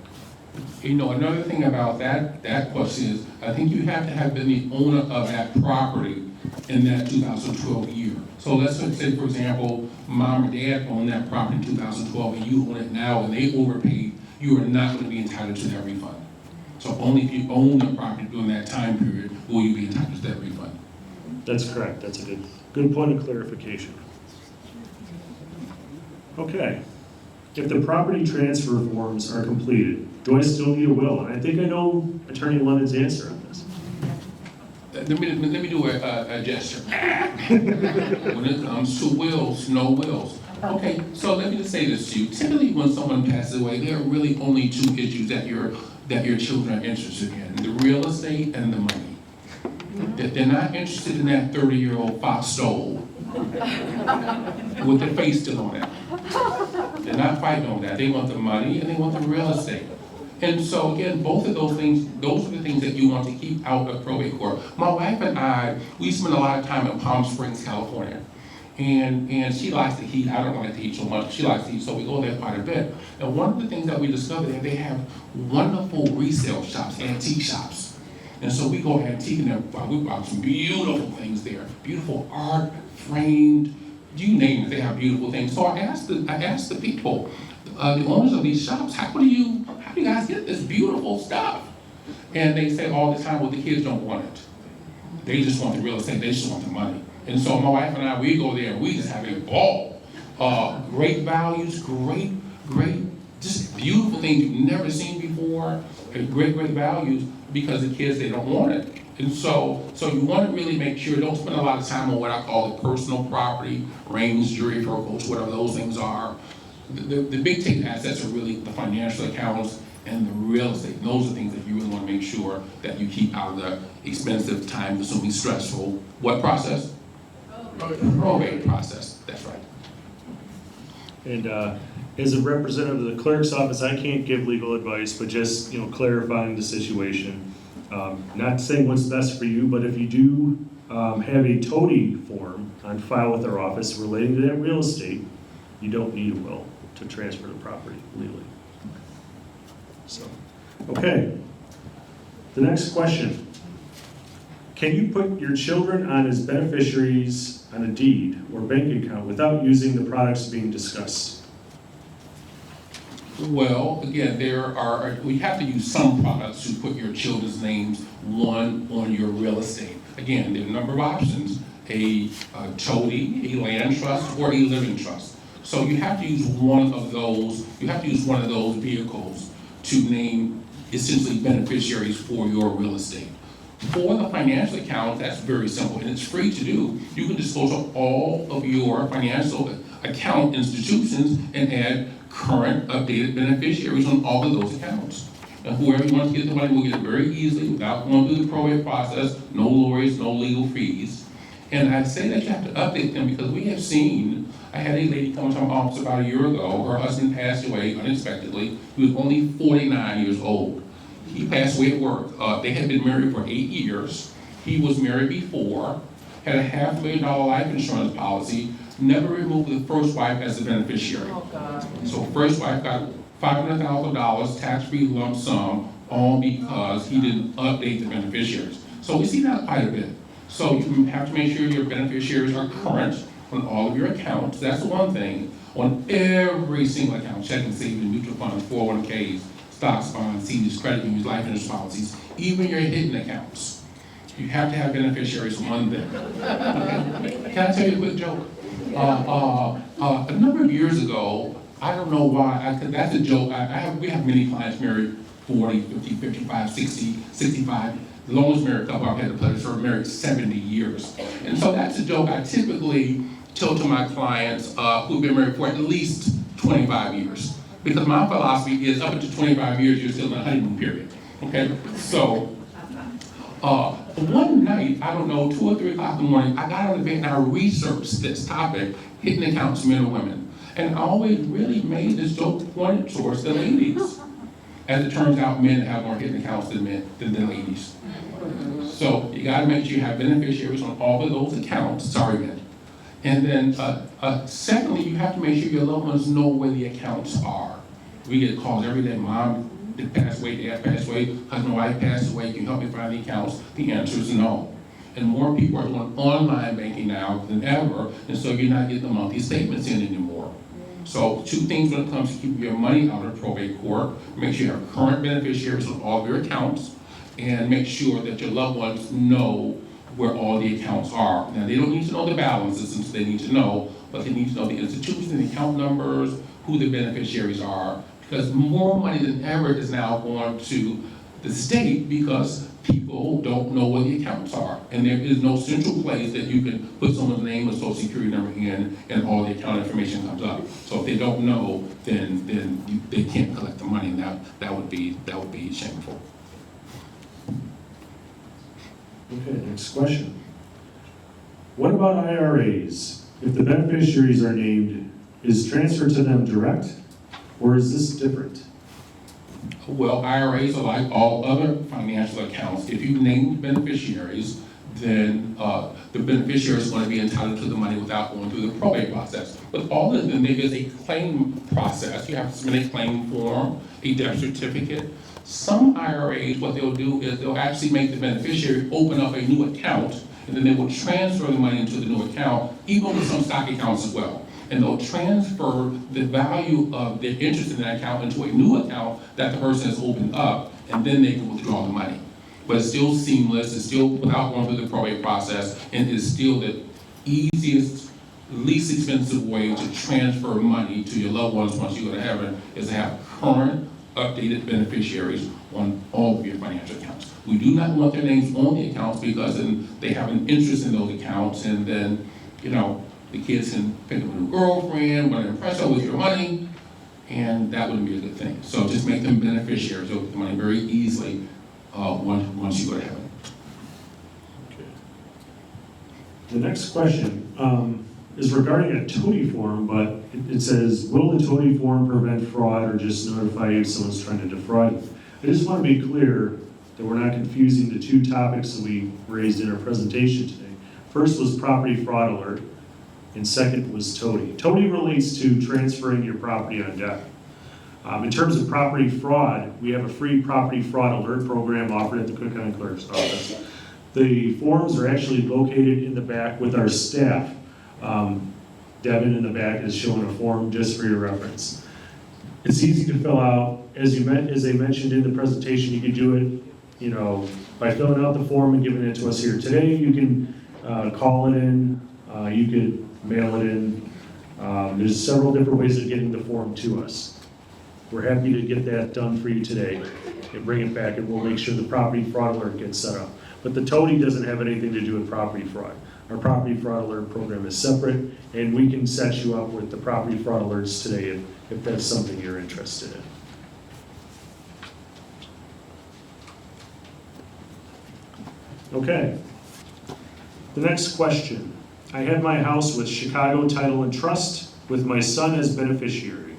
You know, another thing about that question is, I think you have to have been the owner of that property in that 2012 year. So let's say, for example, mom or dad owned that property in 2012 and you own it now and they overpaid, you are not going to be entitled to that refund. So only if you own the property during that time period will you be entitled to that refund. That's correct. That's a good point of clarification. Okay. If the property transfer forms are completed, do I still need a will? And I think I know Attorney London's answer on this. Let me do a gesture. When it comes to wills, no wills. Okay, so let me just say this to you. Typically when someone passes away, there are really only 2 issues that your children are interested in: the real estate and the money. They're not interested in that 30-year-old Fox stove with the face still on it. They're not fighting on that. They want the money and they want the real estate. And so again, both of those things, those are the things that you want to keep out of probate court. My wife and I, we spend a lot of time in Palm Springs, California. And she likes to heat. I don't like to heat so much. She likes to heat, so we go there quite a bit. And one of the things that we discovered is they have wonderful resale shops, antique shops. And so we go antiquing there. We bought some beautiful things there. Beautiful art, framed, you name it, they have beautiful things. So I asked the people, the owners of these shops, how do you guys get this beautiful stuff? And they say all the time, well, the kids don't want it. They just want the real estate, they just want the money. And so my wife and I, we go there and we just have a ball. Great values, great, just beautiful things you've never seen before, great values, because the kids, they don't want it. And so you want to really make sure, don't spend a lot of time on what I call the personal property, rings, jewelry, fur coats, whatever those things are. The big ticket assets are really the financial accounts and the real estate. Those are things that you really want to make sure that you keep out of the expensive, time-consuming, stressful, what process? Probate process, that's right. And as a representative of the clerk's office, I can't give legal advice, but just clarifying the situation. Not saying what's best for you, but if you do have a Toady form on file with our office relating to that real estate, you don't need a will to transfer the property legally. So, okay. The next question. Can you put your children on as beneficiaries on a deed or bank account without using the products being discussed? Well, again, we have to use some products to put your children's names on your real estate. Again, there are a number of options: a Toady, a land trust, or a living trust. So you have to use one of those. You have to use one of those vehicles to name essentially beneficiaries for your real estate. For the financial account, that's very simple, and it's free to do. You can disclose all of your financial account institutions and add current updated beneficiaries on all of those accounts. And whoever wants to get the money will get it very easily without going through the probate process, no lawyers, no legal fees. And I say that you have to update them because we have seen, I had a lady come to my office about a year ago. Her husband passed away unexpectedly. He was only 49 years old. He passed away at work. They had been married for 8 years. He was married before, had a $500,000 life insurance policy, never removed the first wife as a beneficiary. Oh, God. So first wife got $500,000 tax-free lump sum, all because he didn't update the beneficiaries. So we see that quite a bit. So you have to make sure your beneficiaries are current on all of your accounts. That's the one thing. On every single account, checking, savings, mutual funds, 401ks, stocks, bonds, CDs, credit unions, life insurance policies, even your hidden accounts. You have to have beneficiaries on them. Okay? Can I tell you a quick joke? A number of years ago, I don't know why, that's a joke. We have many clients married 40, 50, 55, 60, 65. The longest married couple I've had the pleasure of married 70 years. And so that's a joke I typically tell to my clients who've been married for at least 25 years. Because my philosophy is up to 25 years, you're still in the honeymoon period. Okay? So, one night, I don't know, 2 or 3 o'clock in the morning, I got on the bed and I researched this topic, hidden accounts, men and women. And I always really made this joke pointed towards the ladies. As it turns out, men have more hidden accounts than the ladies. So you gotta make sure you have beneficiaries on all of those accounts, sorry men. And then secondly, you have to make sure your loved ones know where the accounts are. We get calls every day, mom did pass away, dad passed away, husband, wife passed away, can you help me find the accounts? The answer is no. And more people are doing online banking now than ever, and so you're not getting the monthly statements in anymore. So 2 things when it comes to keeping your money out of probate court: make sure you have current beneficiaries on all of your accounts, and make sure that your loved ones know where all the accounts are. Now, they don't need to know the balances, since they need to know, but they need to know the institutions and the account numbers, who the beneficiaries are, because more money than ever is now going to the state because people don't know where the accounts are. And there is no central place that you can put someone's name and social security number in and all the account information comes up. So if they don't know, then they can't collect the money, and that would be shameful. Okay, next question. What about IRAs? If the beneficiaries are named, is transfer to them direct, or is this different? Well, IRAs are like all other financial accounts. If you name beneficiaries, then the beneficiary is going to be entitled to the money without going through the probate process. But all of them, there is a claim process. You have to submit a claim form, a death certificate. Some IRAs, what they'll do is they'll actually make the beneficiary open up a new account, and then they will transfer the money into the new account, even with some stock accounts as well. And they'll transfer the value of their interest in that account into a new account that the person has opened up, and then they can withdraw the money. But it's still seamless, it's still without going through the probate process, and it's still the easiest, least expensive way to transfer money to your loved ones once you go to heaven, is to have current, updated beneficiaries on all of your financial accounts. We do not want their names on the accounts because then they have an interest in those accounts, and then, you know, the kids can pick up a new girlfriend, want to impress her with your money, and that wouldn't be a good thing. So just make them beneficiaries. You'll get the money very easily once you go to heaven. Okay. The next question is regarding a Toady form, but it says, will the Toady form prevent fraud or just notify you if someone's trying to defraud you? I just want to be clear that we're not confusing the 2 topics that we raised in our presentation today. First was property fraud alert, and second was Toady. Toady relates to transferring your property on death. In terms of property fraud, we have a free property fraud alert program offered at the Cook County Clerk's office. The forms are actually located in the back with our staff. Devin in the back is showing a form just for your reference. It's easy to fill out. As I mentioned in the presentation, you can do it, you know, by filling out the form and giving it to us here today. You can call it in. You could mail it in. There's several different ways of getting the form to us. We're happy to get that done for you today and bring it back, and we'll make sure the property fraud alert gets set up. But the Toady doesn't have anything to do with property fraud. Our property fraud alert program is separate, and we can set you up with the property fraud alerts today if that's something you're interested in. Okay. The next question. I had my house with Chicago Title and Trust with my son as beneficiary.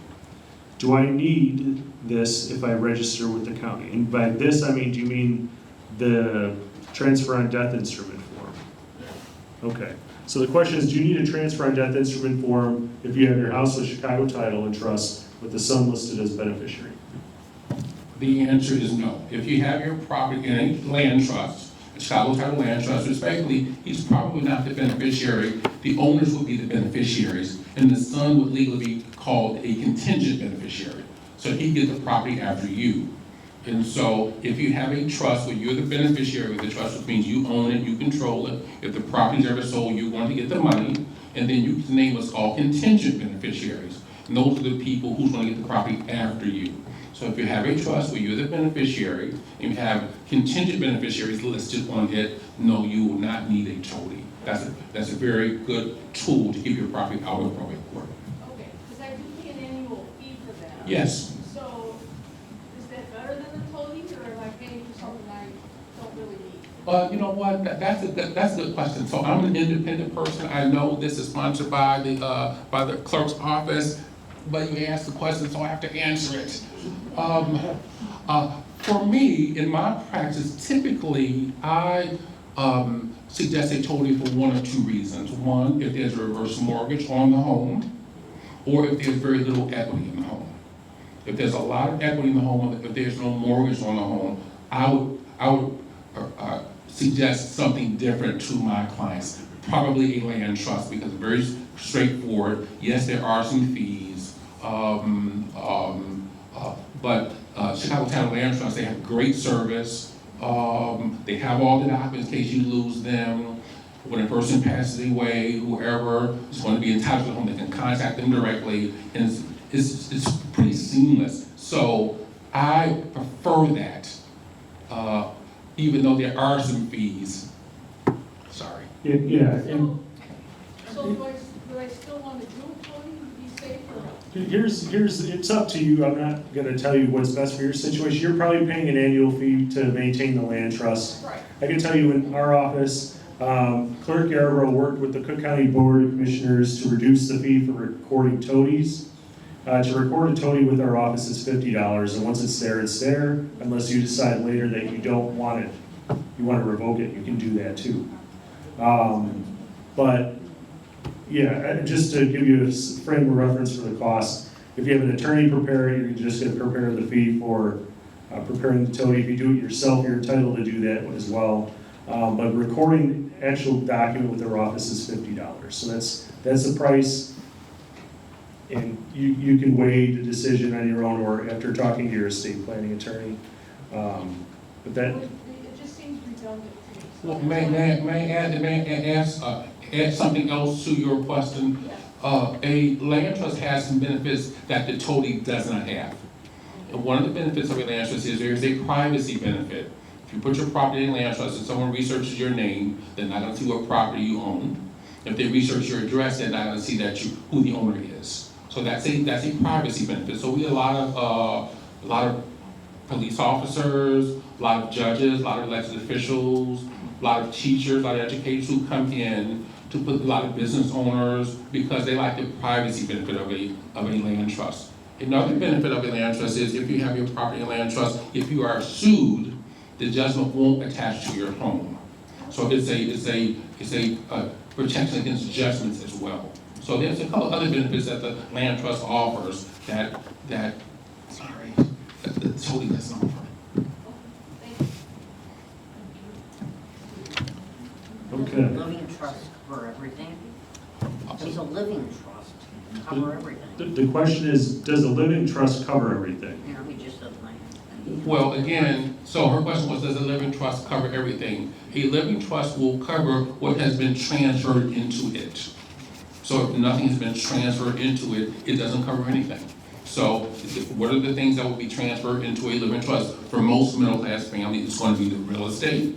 Do I need this if I register with the county? And by this, I mean, do you mean the transfer on death instrument form? Okay. So the question is, do you need a transfer on death instrument form if you have your house with Chicago Title and Trust with the son listed as beneficiary? The answer is no. If you have your property in a land trust, a Chicago Title Land Trust, respectively, he's probably not the beneficiary. The owners would be the beneficiaries, and the son would legally be called a contingent beneficiary. So he'd get the property after you. And so if you have a trust where you're the beneficiary of the trust, which means you own it, you control it, if the property's ever sold, you're going to get the money, and then you can name what's called contingent beneficiaries. And those are the people who's going to get the property after you. So if you have a trust where you're the beneficiary, and you have contingent beneficiaries listed on it, no, you will not need a Toady. That's a very good tool to keep your property out of probate court. Okay, because I do pay an annual fee for that. Yes. So is that better than the Toady, or am I paying for something I don't really need? You know what? That's a good question. So I'm an independent person. I know this is sponsored by the clerk's office, but you asked the question, so I have to answer it. For me, in my practice, typically I suggest a Toady for one of two reasons. One, if there's a reverse mortgage on the home, or if there's very little equity in the home. If there's a lot of equity in the home, if there's no mortgage on the home, I would suggest something different to my clients. Probably a land trust, because it's very straightforward. Yes, there are some fees, but Chicago Title Land Trust, they have great service. They have all the documents in case you lose them. When a person passes away, whoever is going to be entitled to the home, they can contact them directly, and it's pretty seamless. So I prefer that, even though there are some fees. Sorry. Yeah. So do I still want to do a Toady to be safe or no? Here's it's up to you. I'm not going to tell you what's best for your situation. You're probably paying an annual fee to maintain the land trust. Right. I can tell you in our office, Clerk Yarborough worked with the Cook County Board of Commissioners to reduce the fee for recording Toadies. To record a Toady with our office is $50, and once it's there, unless you decide later that you don't want it, you want to revoke it, you can do that too. But yeah, just to give you a frame of reference for the cost, if you have an attorney prepare it, you're just going to prepare the fee for preparing the Toady. If you do it yourself, you're entitled to do that as well. But recording actual document with our office is $50. So that's the price. And you can weigh the decision on your own or after talking to your estate planning attorney. But that. It just seems redundant to me. Well, may I add something else to your question? A land trust has some benefits that the Toady does not have. And one of the benefits of a land trust is there is a privacy benefit. If you put your property in a land trust and someone researches your name, they're not going to see what property you own. If they research your address, they're not going to see who the owner is. So that's a privacy benefit. So we have a lot of police officers, a lot of judges, a lot of elected officials, a lot of teachers, a lot of educators who come in to put a lot of business owners because they like the privacy benefit of a land trust. Another benefit of a land trust is if you have your property in land trust, if you are sued, the judgment won't attach to your home. So it's a protection against judgments as well. So there's a couple other benefits that the land trust offers that the Toady doesn't offer. Okay. Does a living trust cover everything? Does a living trust cover everything? The question is, does a living trust cover everything? You know, we just said land. Well, again, so her question was, does a living trust cover everything? A living trust will cover what has been transferred into it. So if nothing has been transferred into it, it doesn't cover anything. So what are the things that will be transferred into a living trust? For most middle-class families, it's going to be the real estate.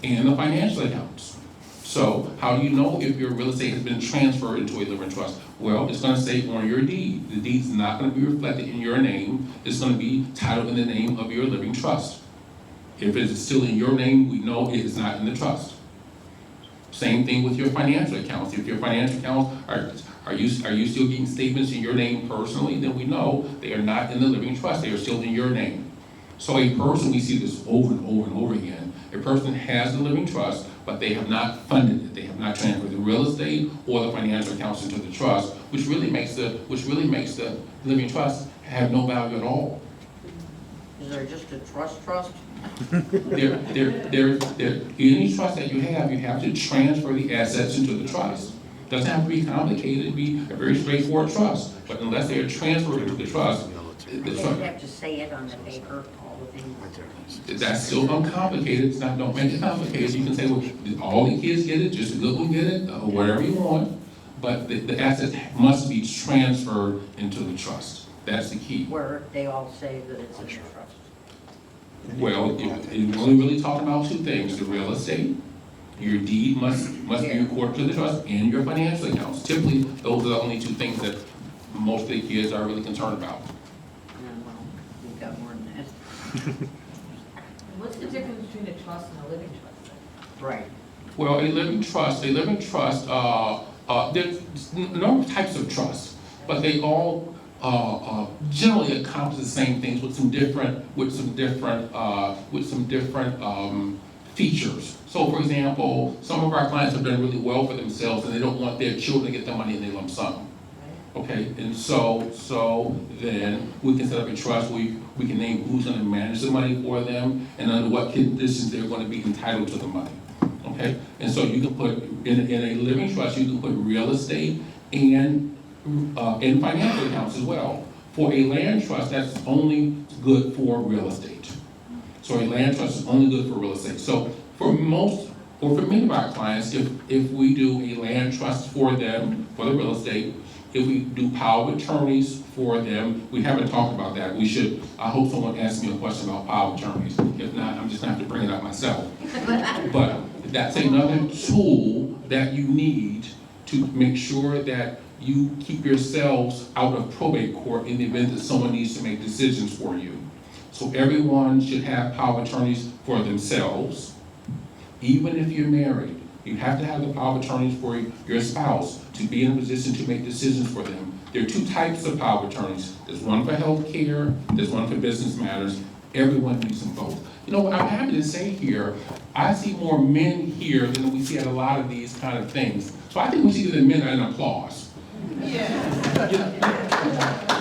and the financial accounts. So how do you know if your real estate has been transferred into a living trust? Well, it's going to say on your deed. The deed's not going to be reflected in your name. It's going to be titled in the name of your living trust. If it is still in your name, we know it is not in the trust. Same thing with your financial accounts. If your financial accounts are you still getting statements in your name personally, then we know they are not in the living trust. They are still in your name. So a person, we see this over and over and over again, a person has the living trust, but they have not funded it. They have not transferred the real estate or the financial accounts into the trust, which really makes the living trust have no value at all. Is there just a trust? Any trust that you have to transfer the assets into the trust. Doesn't have to be complicated, it'd be a very straightforward trust. But unless they are transferred into the trust, You have to say it on the paper, all the things. that's still uncomplicated. It's not, don't make it complicated. You can say, well, all the kids get it, just the good one get it, or whatever you want. But the assets must be transferred into the trust. That's the key. Where they all say that it's in the trust. Well, you're only really talking about two things: the real estate, your deed must be recorded to the trust, and your financial accounts. Typically, those are the only two things that most of the kids are really concerned about. Well, we've got more than that. What's the difference between a trust and a living trust? Right. Well, a living trust, there's a number of types of trusts, but they all generally accomplish the same things with some different features. So, for example, some of our clients have done really well for themselves, and they don't want their children to get the money in a lump sum. Okay, and so then we can set up a trust where we can name who's going to manage the money for them and under what conditions they're going to be entitled to the money. Okay, and so you can put in a living trust, you can put real estate and financial accounts as well. For a land trust, that's only good for real estate. So a land trust is only good for real estate. So for most, or for many of our clients, if we do a land trust for them, for the real estate, if we do power of attorneys for them, we haven't talked about that. We should, I hope someone asks me a question about power of attorneys. If not, I'm just gonna have to bring it up myself. But that's another tool that you need to make sure that you keep yourselves out of probate court in the event that someone needs to make decisions for you. So everyone should have power of attorneys for themselves. Even if you're married, you have to have the power of attorneys for your spouse to be in a position to make decisions for them. There are two types of power of attorneys. There's one for health care, there's one for business matters. Everyone needs them both. You know, I'm happy to say here, I see more men here than we see at a lot of these kind of things. So I think we see the men an applause.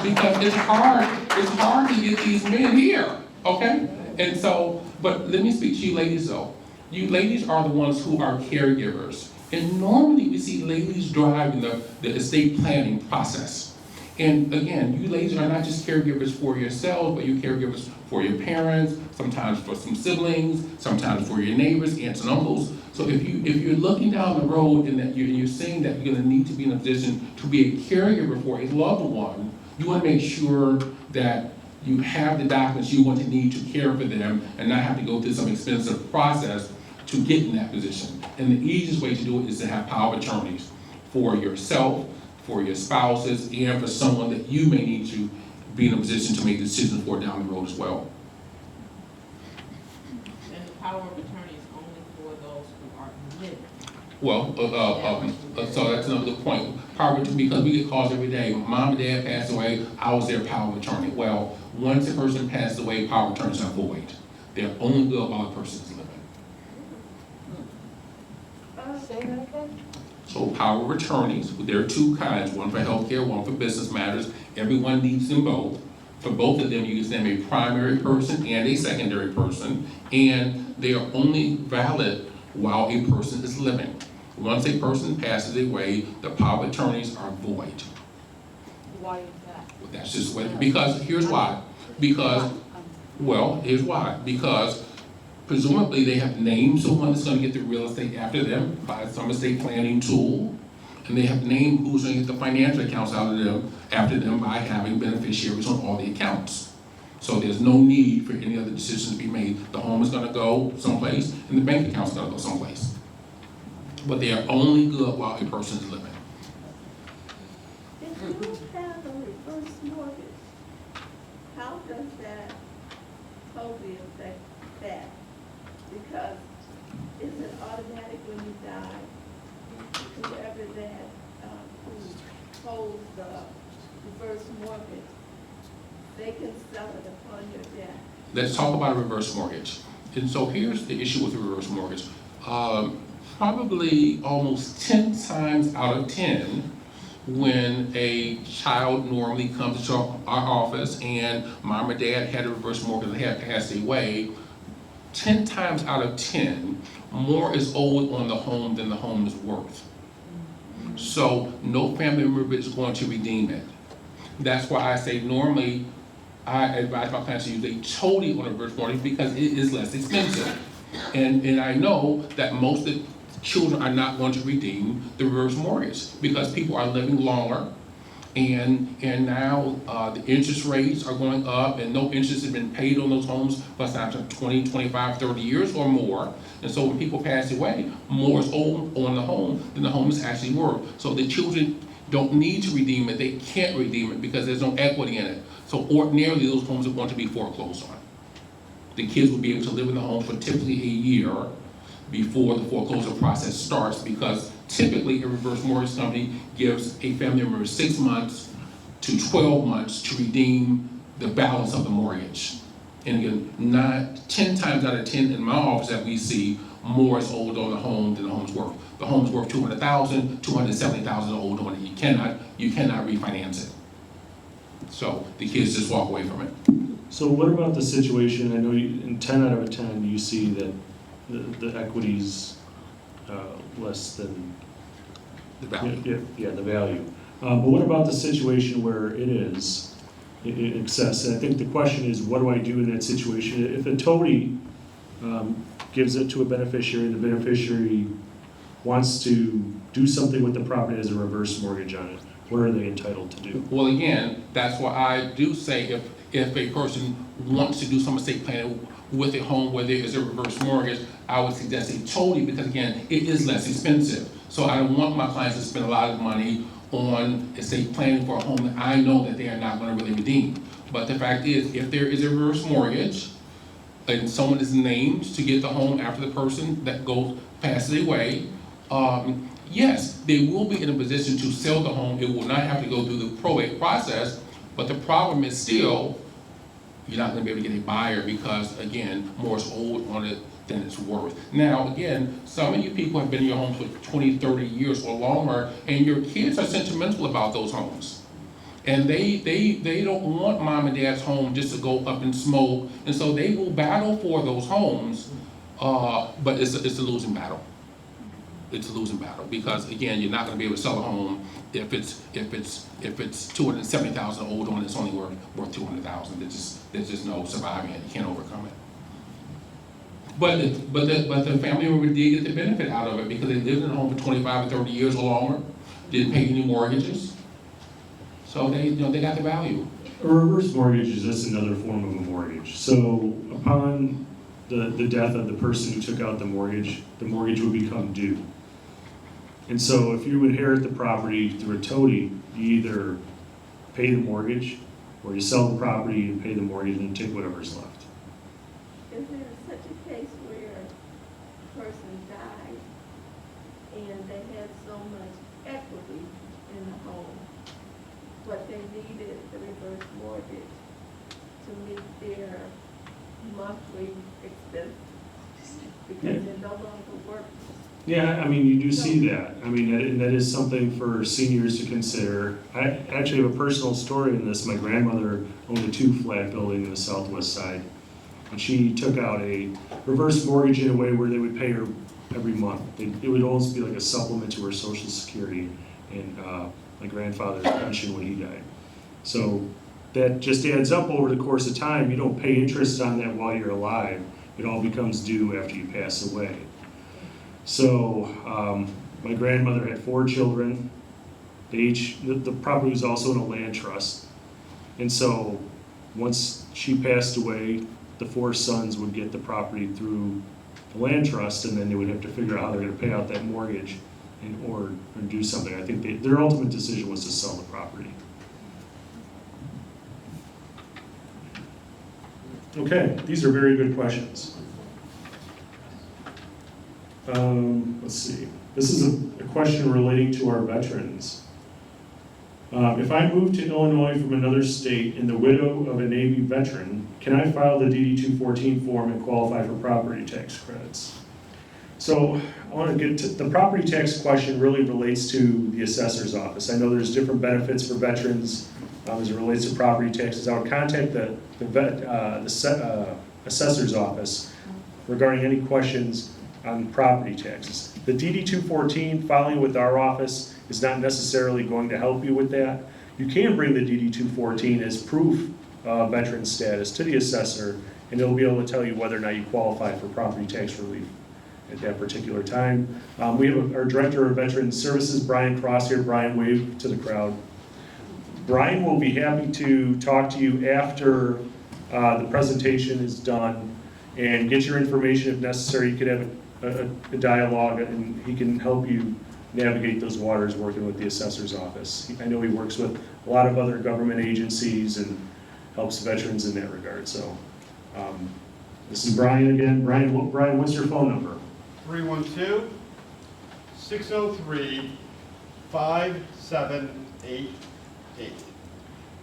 Because it's hard to get these men here, okay? And so, but let me speak to you ladies though. You ladies are the ones who are caregivers. And normally we see ladies driving the estate planning process. And again, you ladies are not just caregivers for yourselves, but you're caregivers for your parents, sometimes for some siblings, sometimes for your neighbors, aunts and uncles. So if you're looking down the road and that you're seeing that you're gonna need to be in a position to be a caregiver for a loved one, you wanna make sure that you have the documents you want to need to care for them and not have to go through some expensive process to get in that position. And the easiest way to do it is to have power of attorneys for yourself, for your spouses, and for someone that you may need to be in a position to make decisions for down the road as well. And the power of attorney is only for those who are living. Well, so that's another point. Power of attorney, because we get calls every day. Mom and dad passed away, I was their power of attorney. Well, once a person passed away, power of attorneys are void. They're only good while the person is living. Say that again? So power of attorneys, there are two kinds, one for healthcare, one for business matters. Everyone needs them both. For both of them, you can name a primary person and a secondary person, and they are only valid while a person is living. Once a person passes away, the power of attorneys are void. Why is that? That's just what, because here's why. Because, well, here's why. Because presumably they have named someone that's going to get the real estate after them by some estate planning tool, and they have named who's going to get the financial accounts out of them after them by having beneficiaries on all the accounts. So there's no need for any other decisions to be made. The home is gonna go someplace, and the bank account's gonna go someplace. But they are only good while a person is living. If you have a reverse mortgage, how does that totally affect that? Because is it automatic when you die? Whoever that, who holds the reverse mortgage, they can sell it upon your death. Let's talk about a reverse mortgage. And so here's the issue with the reverse mortgage. Probably almost 10 times out of 10, when a child normally comes to our office and mom or dad had a reverse mortgage, they had passed away, 10 times out of 10, more is owed on the home than the home is worth. So no family member is going to redeem it. That's why I say normally I advise my clients to use a Toady on a reverse mortgage because it is less expensive. And I know that most of the children are not going to redeem the reverse mortgage because people are living longer, and now the interest rates are going up, and no interest has been paid on those homes for sometimes 20, 25, 30 years or more. And so when people pass away, more is owed on the home than the home is actually worth. So the children don't need to redeem it, they can't redeem it because there's no equity in it. So ordinarily those homes are going to be foreclosed on. The kids will be able to live in the home for typically a year before the foreclosure process starts, because typically a reverse mortgage company gives a family member 6 months to 12 months to redeem the balance of the mortgage. And again, 10 times out of 10 in my office that we see, more is owed on the home than the home's worth. The home's worth $200,000, $270,000 owed on it. You cannot refinance it. So the kids just walk away from it. So what about the situation, I know in 10 out of 10 you see that the equity's less than the value. Yeah, the value. But what about the situation where it is in excess? And I think the question is, what do I do in that situation? If a Toady gives it to a beneficiary, the beneficiary wants to do something with the property as a reverse mortgage on it, what are they entitled to do? Well, again, that's why I do say if a person wants to do some estate planning with a home where there is a reverse mortgage, I would suggest a Toady, because again, it is less expensive. So I don't want my clients to spend a lot of money on estate planning for a home that I know that they are not going to really redeem. But the fact is, if there is a reverse mortgage and someone is named to get the home after the person that passes away, yes, they will be in a position to sell the home. It will not have to go through the probate process, but the problem is still, you're not going to be able to get a buyer because, again, more is owed on it than it's worth. Now, again, some of you people have been in your homes for 20, 30 years or longer, and your kids are sentimental about those homes. And they don't want mom and dad's home just to go up in smoke, and so they will battle for those homes, but it's a losing battle. It's a losing battle because, again, you're not going to be able to sell a home if it's $270,000 owed on it. It's only worth $200,000. There's just no surviving it. You can't overcome it. But the family member did get the benefit out of it because they lived in the home for 25 or 30 years or longer, didn't pay any mortgages, so they got the value. A reverse mortgage is just another form of a mortgage. So upon the death of the person who took out the mortgage would become due. And so if you inherit the property through a Toady, you either pay the mortgage or you sell the property and pay the mortgage and take whatever's left. Is there such a case where a person died and they had so much equity in the home, but they needed the reverse mortgage to meet their monthly expenses because they're no longer working? Yeah, I mean, you do see that. I mean, that is something for seniors to consider. I actually have a personal story in this. My grandmother owned a 2-flat building in the southwest side, and she took out a reverse mortgage in a way where they would pay her every month. It would almost be like a supplement to her Social Security and my grandfather's pension when he died. So that just adds up over the course of time. You don't pay interest on that while you're alive. It all becomes due after you pass away. So my grandmother had 4 children. The property was also in a land trust. And so once she passed away, the 4 sons would get the property through the land trust, and then they would have to figure out how they're going to pay out that mortgage or do something. I think their ultimate decision was to sell the property. Okay, these are very good questions. Let's see. This is a question relating to our veterans. If I move to Illinois from another state and the widow of a Navy veteran, can I file the DD-214 form and qualify for property tax credits? So I want to get to the property tax question. Really relates to the assessor's office. I know there's different benefits for veterans as it relates to property taxes. I would contact the assessor's office regarding any questions on property taxes. The DD-214 filing with our office is not necessarily going to help you with that. You can bring the DD-214 as proof of veteran status to the assessor, and they'll be able to tell you whether or not you qualify for property tax relief at that particular time. We have our Director of Veteran Services, Brian Cross here. Brian, wave to the crowd. Brian will be happy to talk to you after the presentation is done and get your information if necessary. You could have a dialogue, and he can help you navigate those waters working with the assessor's office. I know he works with a lot of other government agencies and helps veterans in that regard. So this is Brian again. Brian, what's your phone number? 312-603-5788.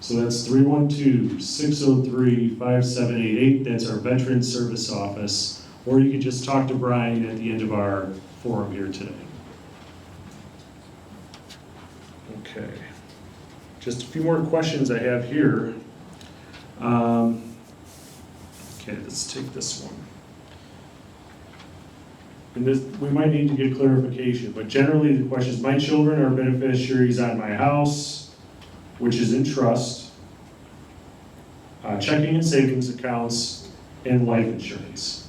So that's 312-603-5788. That's our Veteran Service Office. Or you can just talk to Brian at the end of our forum here today. Okay. Just a few more questions I have here. Okay, let's take this one. And this, we might need to get clarification, but generally the question is, my children are beneficiaries on my house, which is in trust, checking and savings accounts, and life insurance.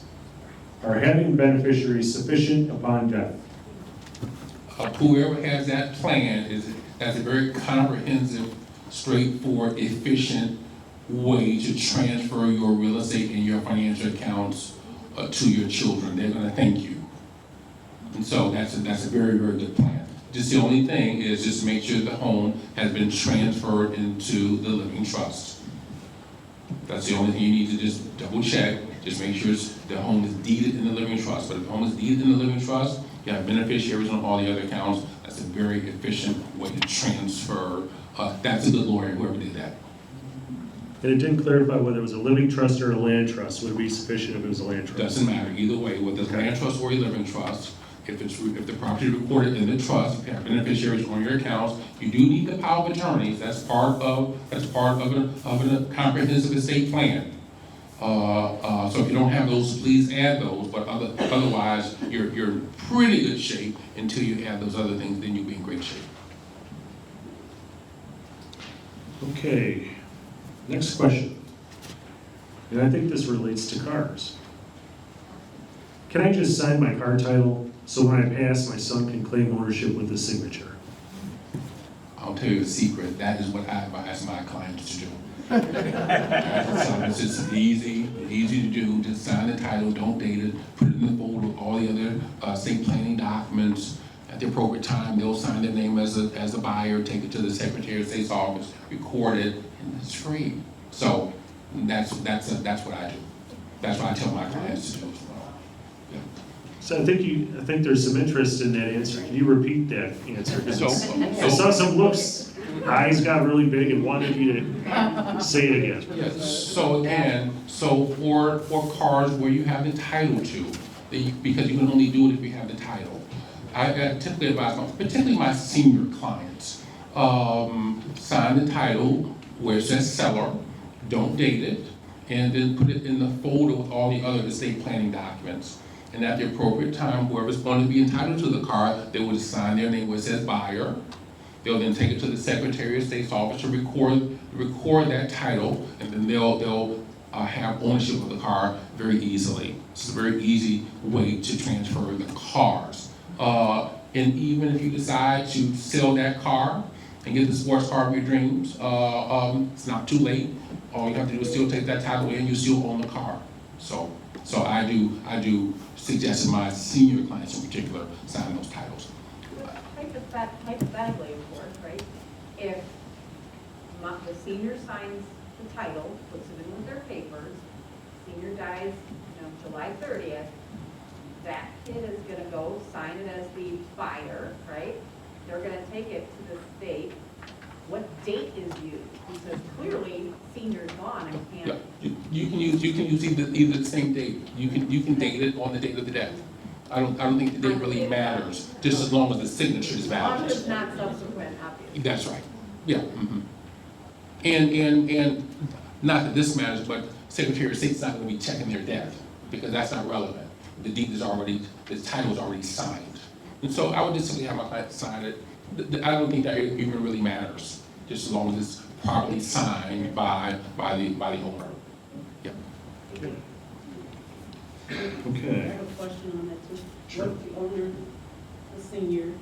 Are having beneficiaries sufficient upon death? Whoever has that plan has a very comprehensive, straightforward, efficient way to transfer your real estate and your financial accounts to your children. They're going to thank you. And so that's a very, very good plan. Just the only thing is just make sure the home has been transferred into the living trust. That's the only thing you need to just double check. Just make sure the home is deeded in the living trust. But if the home is deeded in the living trust, you have beneficiaries on all the other accounts. That's a very efficient way to transfer. That's a good lawyer, whoever did that. And it didn't clarify whether it was a living trust or a land trust. Would it be sufficient if it was a land trust? Doesn't matter either way, whether it's a land trust or a living trust. If the property is recorded in the trust, if you have beneficiaries on your accounts, you do need the power of attorneys. That's part of a comprehensive estate plan. So if you don't have those, please add those. But otherwise, you're in pretty good shape until you add those other things. Then you'll be in great shape. Okay. Next question. And I think this relates to cars. Can I just sign my car title so when I pass, my son can claim ownership with his signature? I'll tell you a secret. That is what I advise my clients to do. It's just easy to do. Just sign the title, don't date it, put it in the folder with all the other estate planning documents. At the appropriate time, they'll sign their name as a buyer, take it to the Secretary of State's office, record it, and it's free. So that's what I do. That's what I tell my clients to do as well. Yeah. So I think there's some interest in that answer. Can you repeat that answer? I saw some looks, eyes got really big and wanted you to say it again. Yes. So again, for cars where you have the title to, because you can only do it if you have the title. I typically advise, particularly my senior clients, sign the title where it says seller, don't date it, and then put it in the folder with all the other estate planning documents. And at the appropriate time, whoever's going to be entitled to the car, they will sign their name where it says buyer. They'll then take it to the Secretary of State's office to record that title, and then they'll have ownership of the car very easily. It's a very easy way to transfer the cars. And even if you decide to sell that car and get the sports car of your dreams, it's not too late. All you have to do is still take that title in, you still own the car. So I do suggest in my senior clients in particular sign those titles. Hypothetically, of course, right? If the senior signs the title, puts it in with their papers, senior dies, July 30th, that kid is gonna go sign it as the buyer, right? They're gonna take it to the state. What date is used? Because clearly senior's gone and can't. Yeah, you can use either the same date. You can date it on the date of the death. I don't think the date really matters, just as long as the signature is As long valid. as it's not subsequent, obviously. That's right. Yeah. Mm-hmm. And not that this matters, but Secretary of State's not going to be checking their death because that's not relevant. The deed is already, the title is already signed, and so I would just simply have my client sign it. I don't think that even really matters, just as long as it's properly signed by the owner. Yeah. Okay. I have a question on that too. Sure. What if the owner, the senior,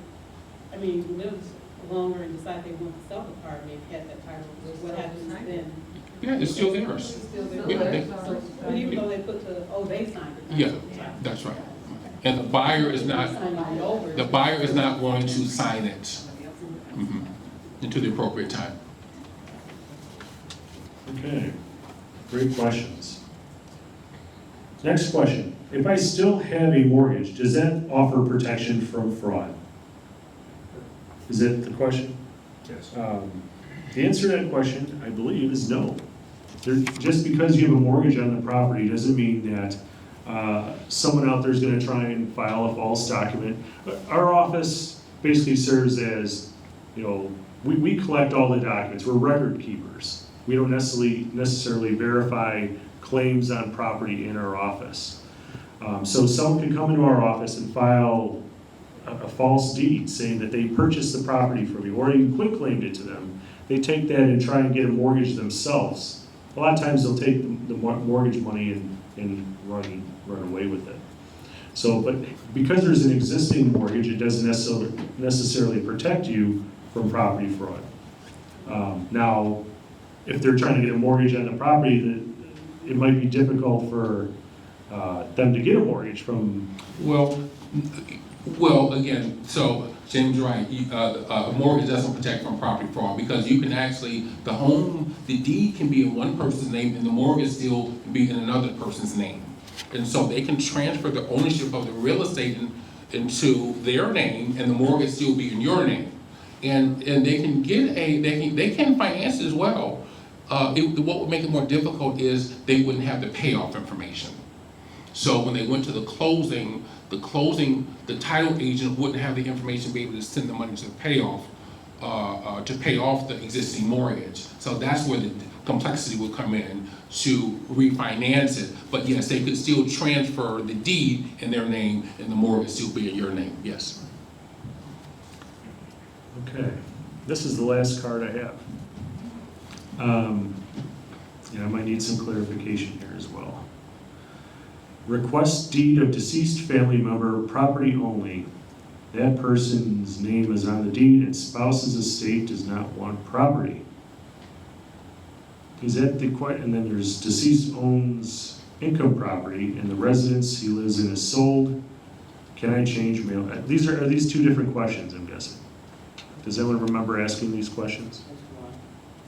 lives longer and decide they want to sell the car, maybe had that title, what happens then? Yeah, it's still theirs. It's still theirs? Yeah, So even though they put they signed it. yeah, that's right. And the buyer is not going to sign it until the appropriate time. Okay, great questions. Next question. If I still have a mortgage, does that offer protection from fraud? Is that the question? Yes. The answer to that question, I believe, is no. Just because you have a mortgage on the property doesn't mean that someone out there is going to try and file a false document. Our office basically serves as, we collect all the documents. We're record keepers. We don't necessarily verify claims on property in our office. So someone can come into our office and file a false deed saying that they purchased the property from you or you quitclaimed it to them. They take that and try and get a mortgage themselves. A lot of times they'll take the mortgage money and run away with it. So, but because there's an existing mortgage, it doesn't necessarily protect you from property fraud. Now, if they're trying to get a mortgage on the property, it might be difficult for them to get a mortgage from. Well, again, so James, right, a mortgage doesn't protect from property fraud because you can actually, the deed can be in one person's name and the mortgage still can be in another person's name. And so they can transfer the ownership of the real estate into their name and the mortgage still be in your name. And they can get they can finance it as well. What would make it more difficult is they wouldn't have the payoff information. So when they went to the closing, the title agent wouldn't have the information to be able to send the money to the payoff, to pay off the existing mortgage. So that's where the complexity would come in to refinance it. But yes, they could still transfer the deed in their name and the mortgage still be in your name, yes. Okay, this is the last card I have. I might need some clarification here as well. Request deed of deceased family member, property only. That person's name is on the deed and spouse's estate does not want property. Is that the question? And then there's deceased owns income property and the residence he lives in is sold. Can I change mail? Are these two different questions, I'm guessing? Does anyone remember asking these questions?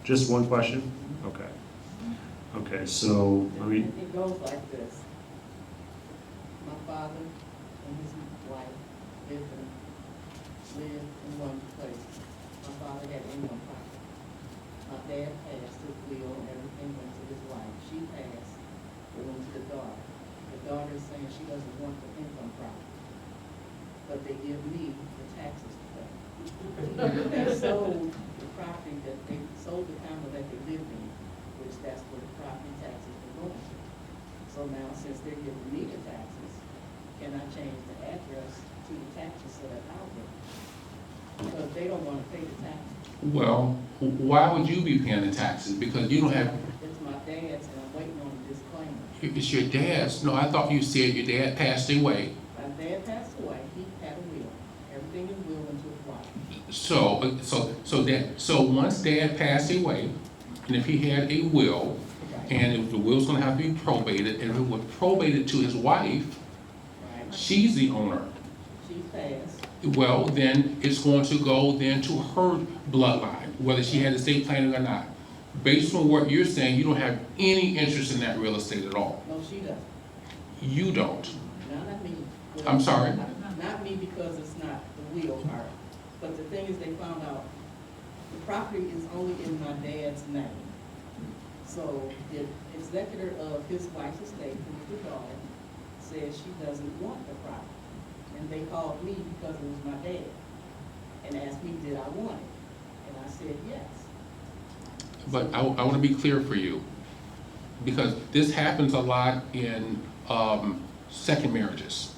Just one question? Okay. Okay, so let me. It goes like this. My father and his wife lived in one place. My father had income property. My dad passed his will and everything went to his wife. She passed, it went to the daughter. The daughter is saying she doesn't want the income property, but they give me the taxes to pay. They sold the property that they sold the condo that they lived in, which that's where the property taxes were going to. So now, since they're giving me the taxes, can I change the address to the taxes so that I'll get it? Because they don't want to pay the taxes. Well, why would you be paying the taxes? Because you don't have. It's my dad's, and I'm waiting on a disclaimer. It's your dad's. No, I thought you said your dad passed away. My dad passed away. He had a will. Everything in the will went to his wife. So once Dad passed away, and if he had a will, and if the will's gonna have to be probated, and if it was probated to his wife, she's the owner. She passed. Well, then it's going to go then to her bloodline, whether she had estate planning or not. Based on what you're saying, you don't have any interest in that real estate at all. No, she doesn't. You don't. Not me. I'm sorry? Not me, because it's not the will part. But the thing is, they found out the property is only in my dad's name. So the executor of his wife's estate, who's the daughter, says she doesn't want the property. And they called me because it was my dad and asked me, did I want it? And I said, yes. But I want to be clear for you, because this happens a lot in second marriages.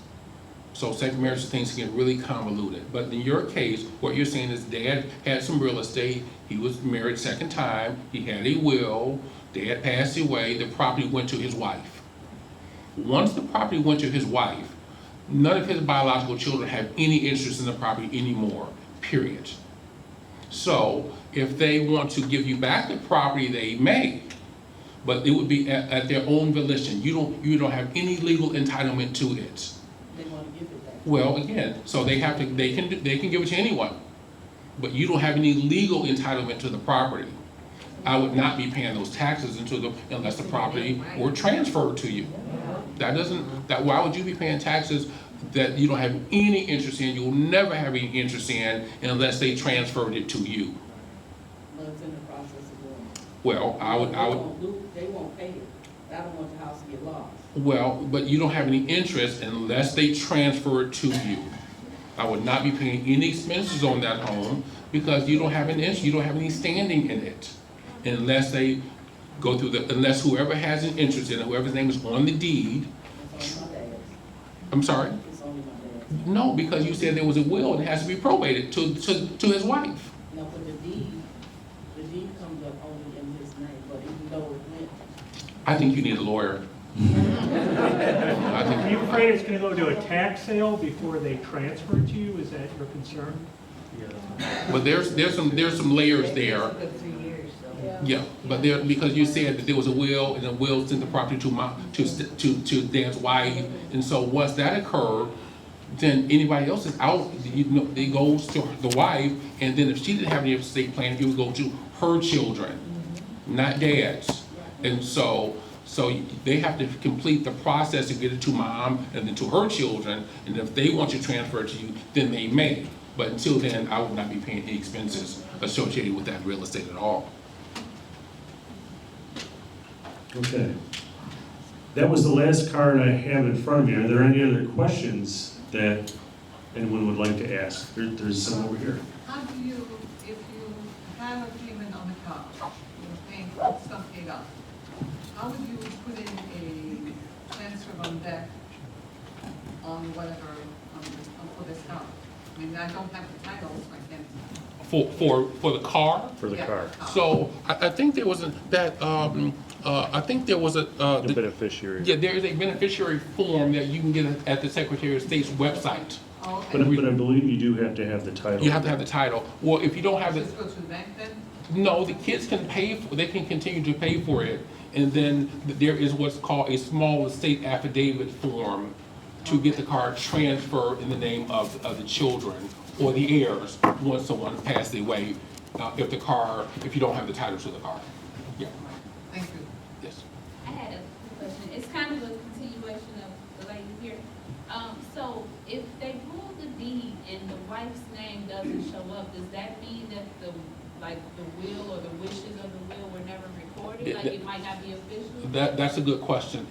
So second marriage things get really convoluted. But in your case, what you're saying is Dad had some real estate, he was married second time, he had a will, Dad passed away, the property went to his wife. Once the property went to his wife, none of his biological children have any interest in the property anymore, period. So if they want to give you back the property, they may, but it would be at their own volition. You don't have any legal entitlement to it. They want to give it back. Well, again, so they can give it to anyone, but you don't have any legal entitlement to the property. I would not be paying those taxes unless the property were transferred to you. Why would you be paying taxes that you don't have any interest in, you'll never have any interest in unless they transferred it to you? But it's in the process of doing it. Well, They won't pay it. I don't want the house to get lost. Well, but you don't have any interest unless they transfer it to you. I would not be paying any expenses on that home because you don't have an interest, you don't have any standing in it. Unless they go through unless whoever has an interest in it, whoever's name is on the deed. I'm sorry? No, because you said there was a will and it has to be probated to his wife. No, but the deed comes up only in his name, but even though it went. I think you need a lawyer. Are you afraid it's going to go to a tax sale before they transfer it to you? Is that your concern? But there's some layers there. Yeah, but because you said that there was a will and the will sent the property to Dan's wife, and so once that occurred, then anybody else is out. It goes to the wife, and then if she didn't have any estate plan, it would go to her children, not Dad's, and so they have to complete the process to get it to Mom and then to her children, and if they want to transfer it to you, then they may. But until then, I would not be paying any expenses associated with that real estate at all. Okay. That was the last card I have in front of me. Are there any other questions that anyone would like to ask? There's some over here. How do you, if you have a payment on the car, you're paying stuff paid up, how would you put in a transfer on deck on whatever, for this car? I mean, I don't have the title, so I can't. For the car? For the car. So I think there was I think there was a The beneficiary. Yeah, there is a beneficiary form that you can get at the Secretary of State's website. Oh, okay. But I believe you do have to have the title. You have to have the title. Well, if you don't have Just go to the bank then? no, the kids can they can continue to pay for it. And then there is what's called a small estate affidavit form to get the car transferred in the name of the children or the heirs once someone passed away, if you don't have the title to the car. Yeah. Thank you. Yes. I had a question. It's kind of a continuation of the lady here. So if they pull the deed and the wife's name doesn't show up, does that mean that the will or the wishes of the will were never recorded? It might not be official? That's a good question.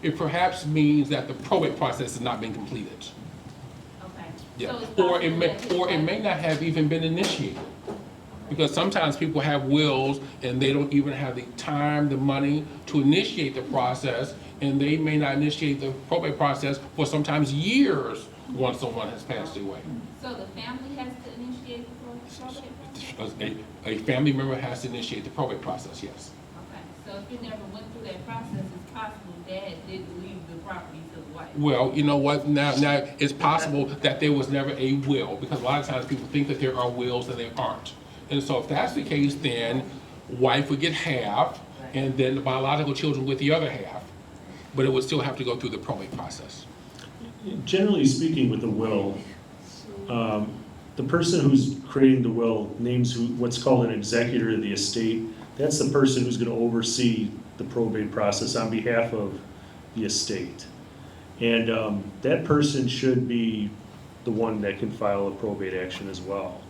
It perhaps means that the probate process has not been completed. Okay. Yeah. So Or it may not have even been initiated. Because sometimes people have wills and they don't even have the time, the money to initiate the process, and they may not initiate the probate process for sometimes years once someone has passed away. So the family has to initiate the probate process? A family member has to initiate the probate process, yes. Okay. So if you never went through that process, it's possible dad didn't leave the property to the wife? Well, you know what, now it's possible that there was never a will, because a lot of times people think that there are wills and there aren't. And so if that's the case, then wife would get half, and then the biological children with the other half, but it would still have to go through the probate process. Generally speaking, with the will, the person who's creating the will names what's called an executor of the estate. That's the person who's going to oversee the probate process on behalf of the estate. And that person should be the one that can file a probate action as well,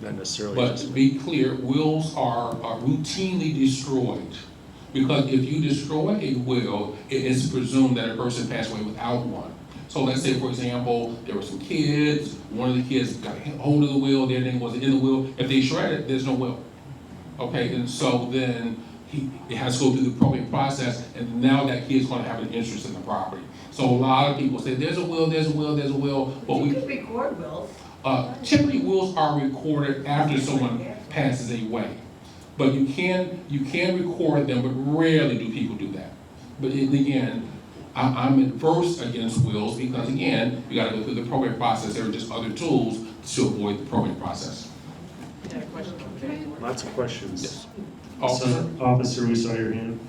not necessarily. But to be clear, wills are routinely destroyed, because if you destroy a will, it is presumed that a person passed away without one. So let's say, for example, there were some kids, one of the kids got a hold of the will, their name wasn't in the will. If they shred it, there's no will. Okay, and so then it has to go through the probate process, and now that kid's gonna have an interest in the property. So a lot of people say, there's a will, there's a will, there's a will, but You could record wills. Typically, wills are recorded after someone passes away. But you can record them, but rarely do people do that. But again, I'm adverse against wills because, again, you gotta go through the probate process. There are just other tools to avoid the probate process. Lots of questions. Yes. Officer, we saw your hand.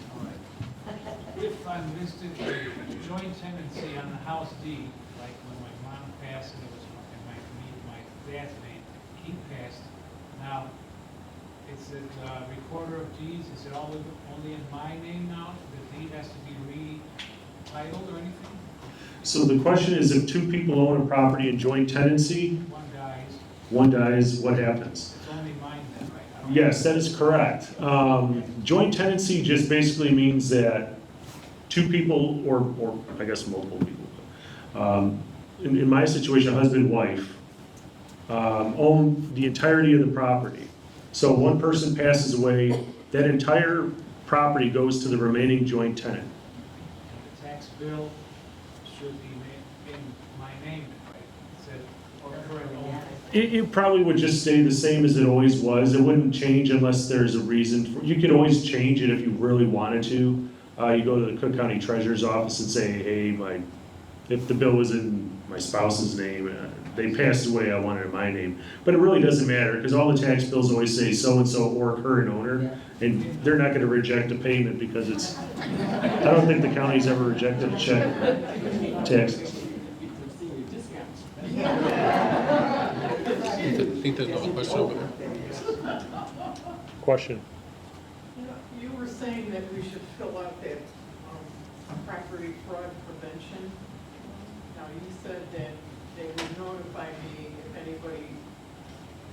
If I missed it, a joint tenancy on the house deed, like when my mom passed and it was my dad's name, he passed. Now, is it recorder of deeds, is it only in my name now? The deed has to be retitled or anything? So the question is, if two people own a property in joint tenancy, one dies, what happens? It's only mine then, right? Yes, that is correct. Joint tenancy just basically means that two people, or I guess multiple people, in my situation, husband and wife, own the entirety of the property. So one person passes away, that entire property goes to the remaining joint tenant. The tax bill should be in my name, right? It said, or correct owner. It probably would just stay the same as it always was. It wouldn't change unless there's a reason for, you could always change it if you really wanted to. You go to the Cook County Treasurer's office and say, hey, if the bill was in my spouse's name, they passed away, I want it in my name. But it really doesn't matter, because all the tax bills always say so-and-so or current owner, and they're not gonna reject a payment because it's, I don't think the county's ever rejected a check for taxes. I think there's another question over there. Question? You were saying that we should fill out that property fraud prevention. Now, you said that they would notify me if anybody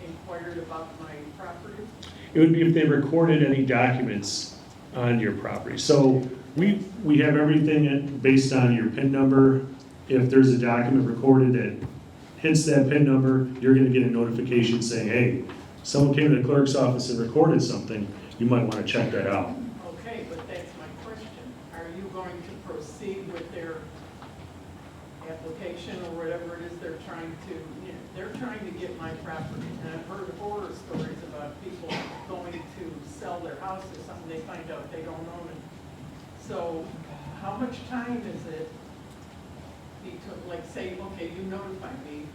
inquired about my property. It would be if they recorded any documents on your property. So we have everything based on your PIN number. If there's a document recorded that hits that PIN number, you're gonna get a notification saying, hey, someone came to the clerk's office and recorded something, you might wanna check that out. Okay, but that's my question. Are you going to proceed with their application or whatever it is they're trying to, they're trying to get my property. And I've heard horror stories about people going to sell their house or something, they find out they don't own it. So how much time is it? Like say, okay, you notify me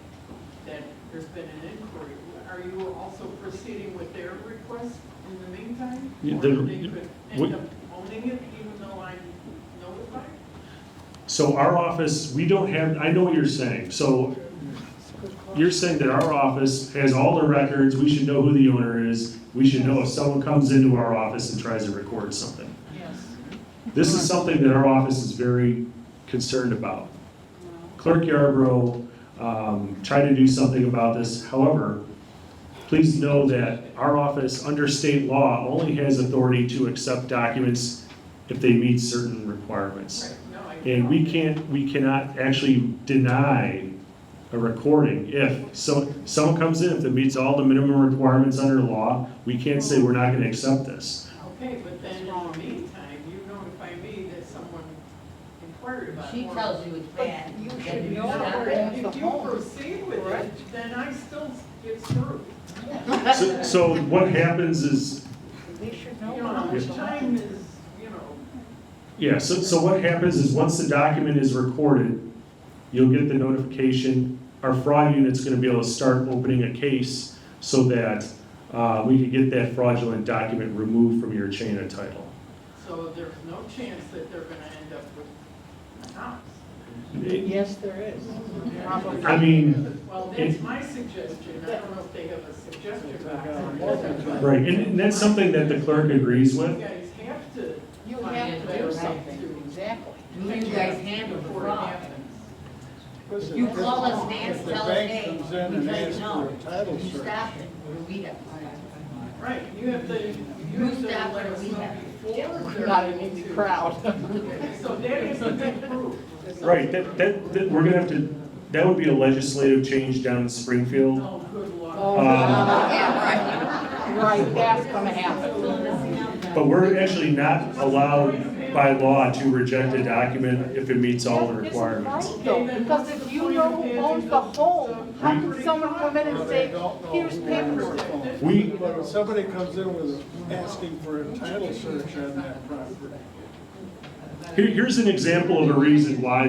that there's been an inquiry. Are you also proceeding with their request in the meantime? Or they could end up owning it even though I'm notified? So our office, we don't have, I know what you're saying. So you're saying that our office has all the records, we should know who the owner is, we should know if someone comes into our office and tries to record something. Yes. This is something that our office is very concerned about. Clerk Yarborough tried to do something about this. However, please know that our office, under state law, only has authority to accept documents if they meet certain requirements. And we cannot actually deny a recording if someone comes in, if it meets all the minimum requirements under law, we can't say we're not going to accept this. Okay, but then in the meantime, you notify me that someone inquired about it. She tells you it's bad. You should know, if you proceed with it, then I still get screwed. So what happens is, They should know how much time is, Yeah, so what happens is once the document is recorded, you'll get the notification. Our fraud unit's gonna be able to start opening a case so that we can get that fraudulent document removed from your chain of title. So there's no chance that they're gonna end up with a house? Yes, there is. I mean, Well, that's my suggestion. I don't know if they have a suggestion box. right, and that's something that the clerk agrees You with. guys have to. You find have a to better do way something, to exactly. fix You it guys handle the before it fraud. happens. If you call us and If the tell us, bank hey, comes in we and say asks no, for a title you search. stop it, or we have. Right, you have to, stop let it, us we know have. before. We're not an easy crowd. So that is a big proof. Right, that, we're gonna have to, that would be a legislative change down in Springfield. Oh, good luck. Yeah, right, that's gonna happen. But we're actually not allowed by law to reject a document if it meets all the requirements. Because if you know who owns the home, how can someone come in and say, here's paperwork? But if somebody comes in with asking for a title search on that property. Here's an example of a reason why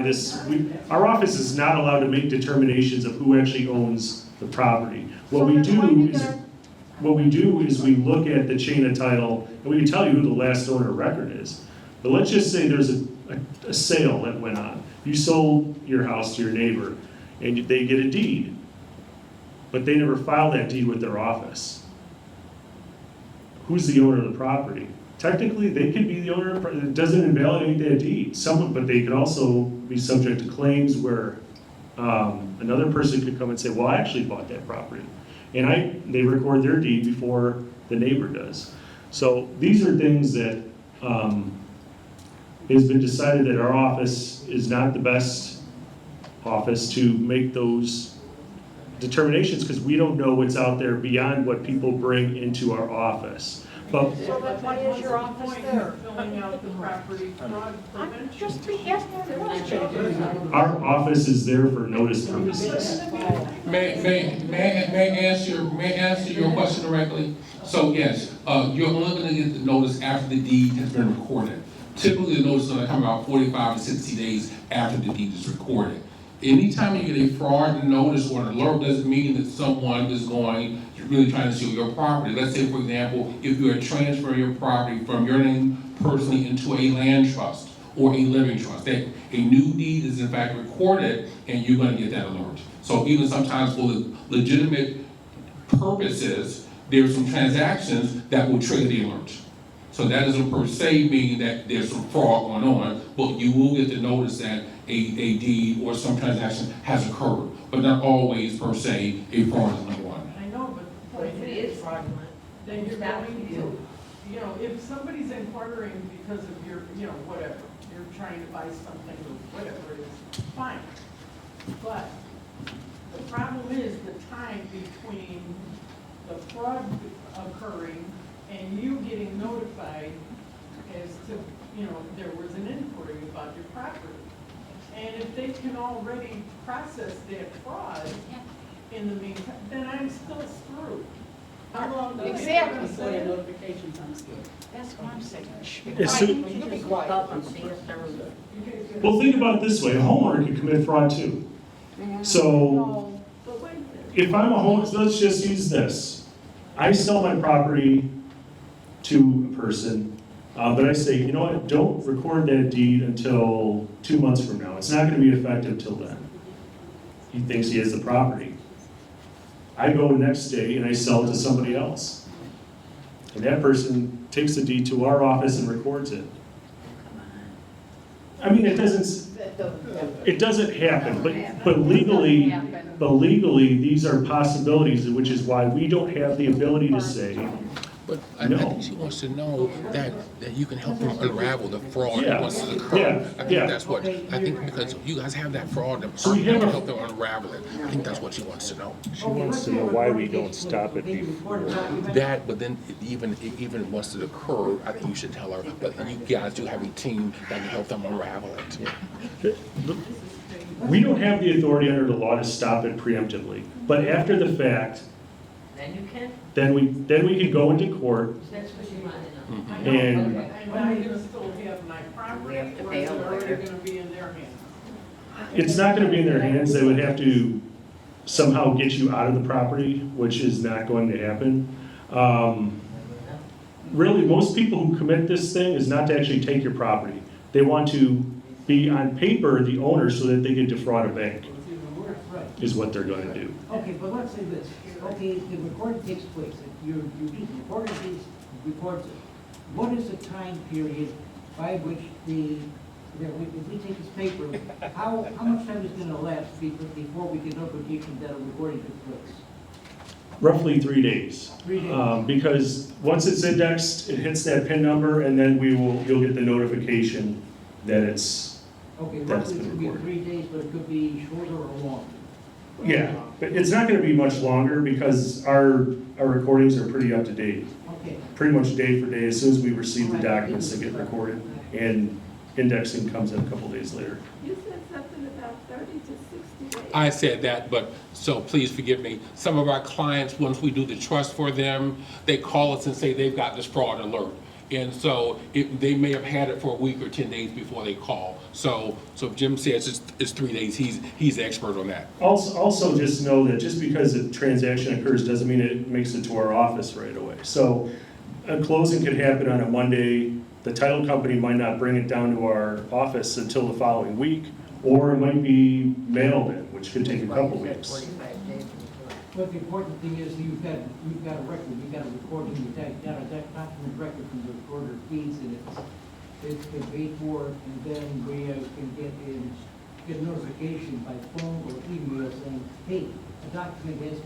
our office is not allowed to make determinations of who actually owns the property. What we do is we look at the chain of title, and we can tell you who the last owner record is. But let's just say there's a sale that went on. You sold your house to your neighbor, and they get a deed. But they never filed that deed with their office. Who's the owner of the property? Technically, they could be the owner, it doesn't invalidate that deed. But they could also be subject to claims where another person could come and say, well, I actually bought that property. And they record their deed before the neighbor does. So these are things that it has been decided that our office is not the best office to make those determinations because we don't know what's out there beyond what people bring into our office. But So then why is your office there? Filling out the property fraud I'm prevention. just asking a question. our office is there for notice purposes. May I answer your question directly? So yes, you're only gonna get the notice after the deed has been recorded. Typically, the notice is gonna come out 45 to 60 days after the deed is recorded. Anytime you get a fraud notice or an alert doesn't mean that someone is really trying to steal your property. Let's say, for example, if you are transferring your property from your name personally into a land trust or a living trust, that a new deed is in fact recorded and you're gonna get that alert. So even sometimes for legitimate purposes, there's some transactions that will trigger the alert. So that doesn't per se mean that there's some fraud going on, but you will get the notice that a deed or some transaction has occurred, but not always per se a fraudulent one. I know, but the point is, then you're going to, if somebody's inquiring because of your, whatever, you're trying to buy something or whatever it is, fine. But the problem is the time between the fraud occurring and you getting notified as to, there was an inquiry about your property. And if they can already process that fraud in the meantime, then I'm still screwed. How long does it take Exactly. before the notification comes through? That's what I'm saying. As soon- You be quiet. Well, think about it this way, a homeowner can commit fraud too. So if I'm a homeowner, let's just use this. I sell my property to a person, but I say, you know what, don't record that deed until 2 months from now. It's not gonna be effective till then. He thinks he has the property. I go the next day and I sell it to somebody else. And that person takes the deed to our office and records it. I mean, it doesn't happen, but legally, these are possibilities, which is why we don't have the ability to say, But I think she wants to know that you can help them unravel the fraud Yeah. once it occurs. Yeah. I think Yeah. that's what, I think because you guys have that fraud, So we you have can a- help them unravel it. I think that's what she wants to know. She wants to know why we don't stop it before. That, but then even once it occurred, I think you should tell her, but you guys do have a team that can help them unravel it. We don't have the authority under the law to stop it preemptively, but after the fact, Then you can? Then we can go into court That's what you want to know. and And I'm gonna still have my property, have to or pay is a it already lawyer. gonna be in their hands? it's not going to be in their hands. They would have to somehow get you out of the property, which is not going to happen. Really, most people who commit this thing is not to actually take your property. They want to be on paper the owner so that they can defraud a bank, It's even worse, right. is what they're going to do. Okay, but let's say this, okay, the recording takes place, the recording records it. What is the time period by which if we take this paper, how much time is gonna elapse before we get notification that a recording took place? Roughly 3 days. 3 days. Because once it's indexed, it hits that PIN number, and then you'll get the notification that it's, Okay, that's roughly it been could be recorded. 3 days, but it could be shorter or longer. Yeah, but it's not gonna be much longer because our recordings are pretty up to date. Okay. Pretty much day for day, as soon as we receive the documents that get recorded, and indexing comes in a couple days later. You said something about 30 to 60 days. I said that, but, so please forgive me. Some of our clients, once we do the trust for them, they call us and say they've got this fraud alert. And so they may have had it for a week or 10 days before they call. So if Jim says it's 3 days, he's the expert on that. Also just know that just because a transaction occurs doesn't mean it makes it to our office right away. So a closing could happen on a Monday. The title company might not bring it down to our office until the following week, or it might be mailed in, which could take a couple weeks. But the important thing is you've got a record, you've got a recording, you've got a document record from the recorder of deeds, and it's been paid for, and then we can get notification by phone or email saying, hey, a document has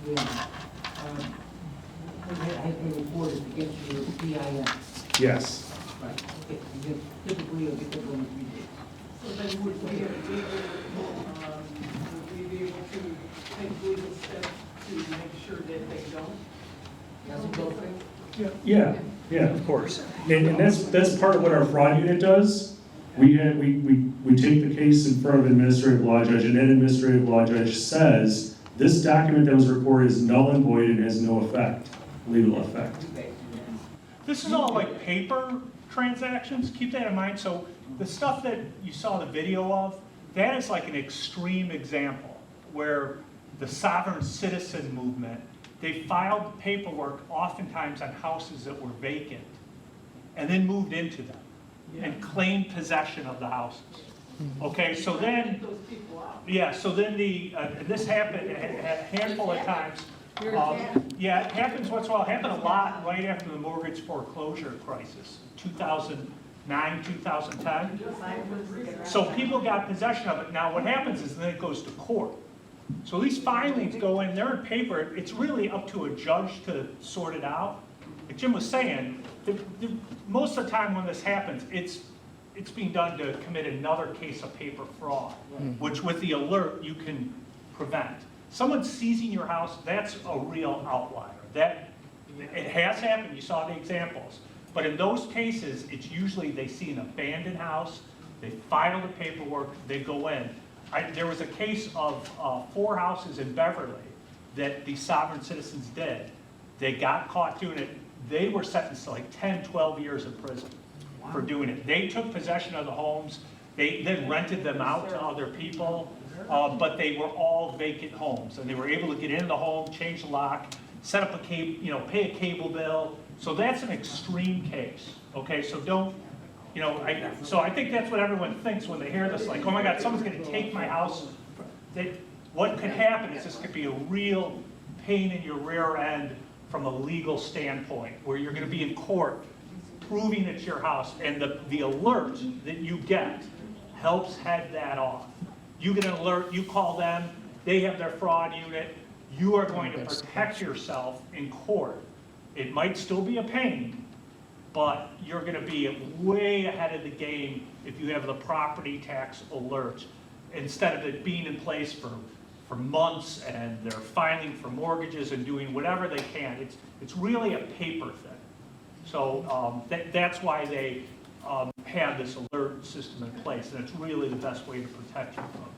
been recorded to get your PIN. Yes. Right, okay, and then typically you'll get that one in 3 days. So then would we be able to take legal steps to make sure that they don't? Doesn't go through? Yeah, of course. And that's part of what our fraud unit does. We take the case in front of an administrative law judge, and that administrative law judge says, this document that was recorded is null and void and has no effect, legal effect. This is all like paper transactions, keep that in mind. So the stuff that you saw the video of, that is like an extreme example where the sovereign citizen movement, they filed paperwork oftentimes on houses that were vacant and then moved into them and claimed possession of the houses. Okay, so then, so then and this happened a handful of times. Yeah, it happens once in a while. It happened a lot right after the mortgage foreclosure crisis, 2009, 2010. So people got possession of it. Now what happens is then it goes to court. So these filings go in, they're in paper. It's really up to a judge to sort it out. Like Jim was saying, most of the time when this happens, it's being done to commit another case of paper fraud, which with the alert you can prevent. Someone seizing your house, that's a real outlier. It has happened, you saw the examples. But in those cases, it's usually they see an abandoned house, they file the paperwork, they go in. There was a case of 4 houses in Beverly that the sovereign citizens did. They got caught doing it. They were sentenced to like 10, 12 years in prison for doing it. They took possession of the homes. They then rented them out to other people. But they were all vacant homes, and they were able to get into the home, change the lock, set up a cable, pay a cable bill. So that's an extreme case. Okay, so don't, so I think that's what everyone thinks when they hear this, like, oh my God, someone's going to take my house. What could happen is this could be a real pain in your rear end from a legal standpoint, where you're going to be in court proving it's your house, and the alert that you get helps head that off. You get an alert, you call them, they have their fraud unit, you are going to protect yourself in court. It might still be a pain, but you're going to be way ahead of the game if you have the property tax alert, instead of it being in place for months and they're filing for mortgages and doing whatever they can. It's really a paper thing. So that's why they have this alert system in place, and it's really the best way to protect you from it.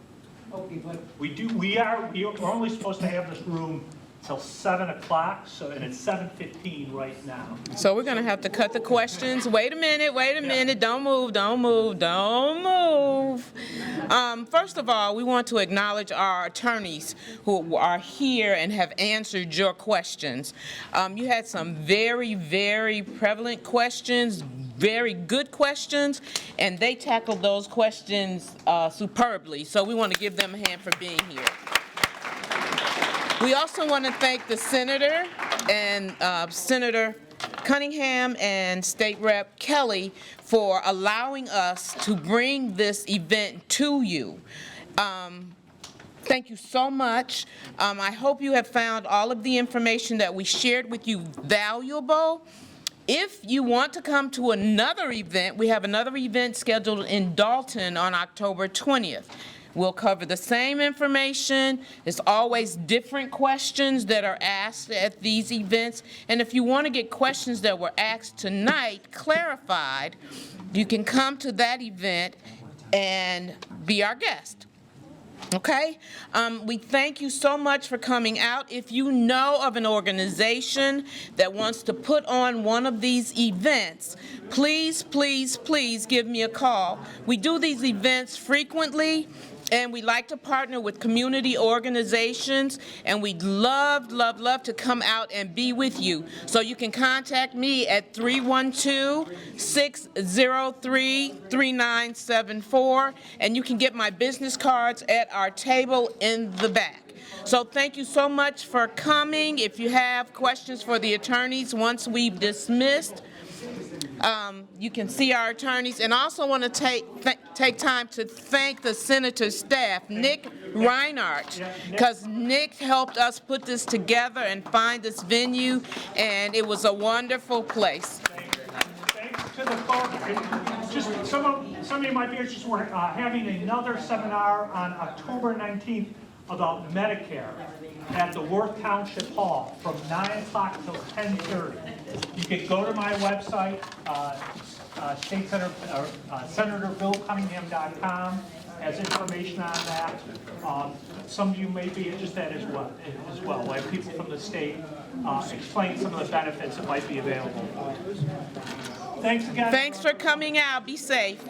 Okay, but We're only supposed to have this room till 7 o'clock, and it's 7:15 right now. So we're going to have to cut the questions. Wait a minute. Don't move. First of all, we want to acknowledge our attorneys who are here and have answered your questions. You had some very, very prevalent questions, very good questions, and they tackled those questions superbly. So we want to give them a hand for being here. We also want to thank the Senator and Senator Cunningham and State Rep Kelly for allowing us to bring this event to you. Thank you so much. I hope you have found all of the information that we shared with you valuable. If you want to come to another event, we have another event scheduled in Dalton on October 20th. We'll cover the same information. There's always different questions that are asked at these events. And if you want to get questions that were asked tonight clarified, you can come to that event and be our guest. Okay? We thank you so much for coming out. If you know of an organization that wants to put on one of these events, please, please, please give me a call. We do these events frequently, and we like to partner with community organizations, and we'd love, love, love to come out and be with you. So you can contact me at 312-603-3974, and you can get my business cards at our table in the back. So thank you so much for coming. If you have questions for the attorneys once we've dismissed, you can see our attorneys, and also want to take time to thank the Senator's staff, Nick Reinhardt, because Nick helped us put this together and find this venue, and it was a wonderful place. Thanks to the clerk. Just some of you might be interested. We're having another seminar on October 19th about Medicare at the Worth Township Hall from 9 o'clock till 10:30. You can go to my website, SenatorBillCunningham.com, has information on that. Some of you may be interested as well. We'll have people from the state explain some of the benefits that might be available. Thanks again. Thanks for coming out. Be safe.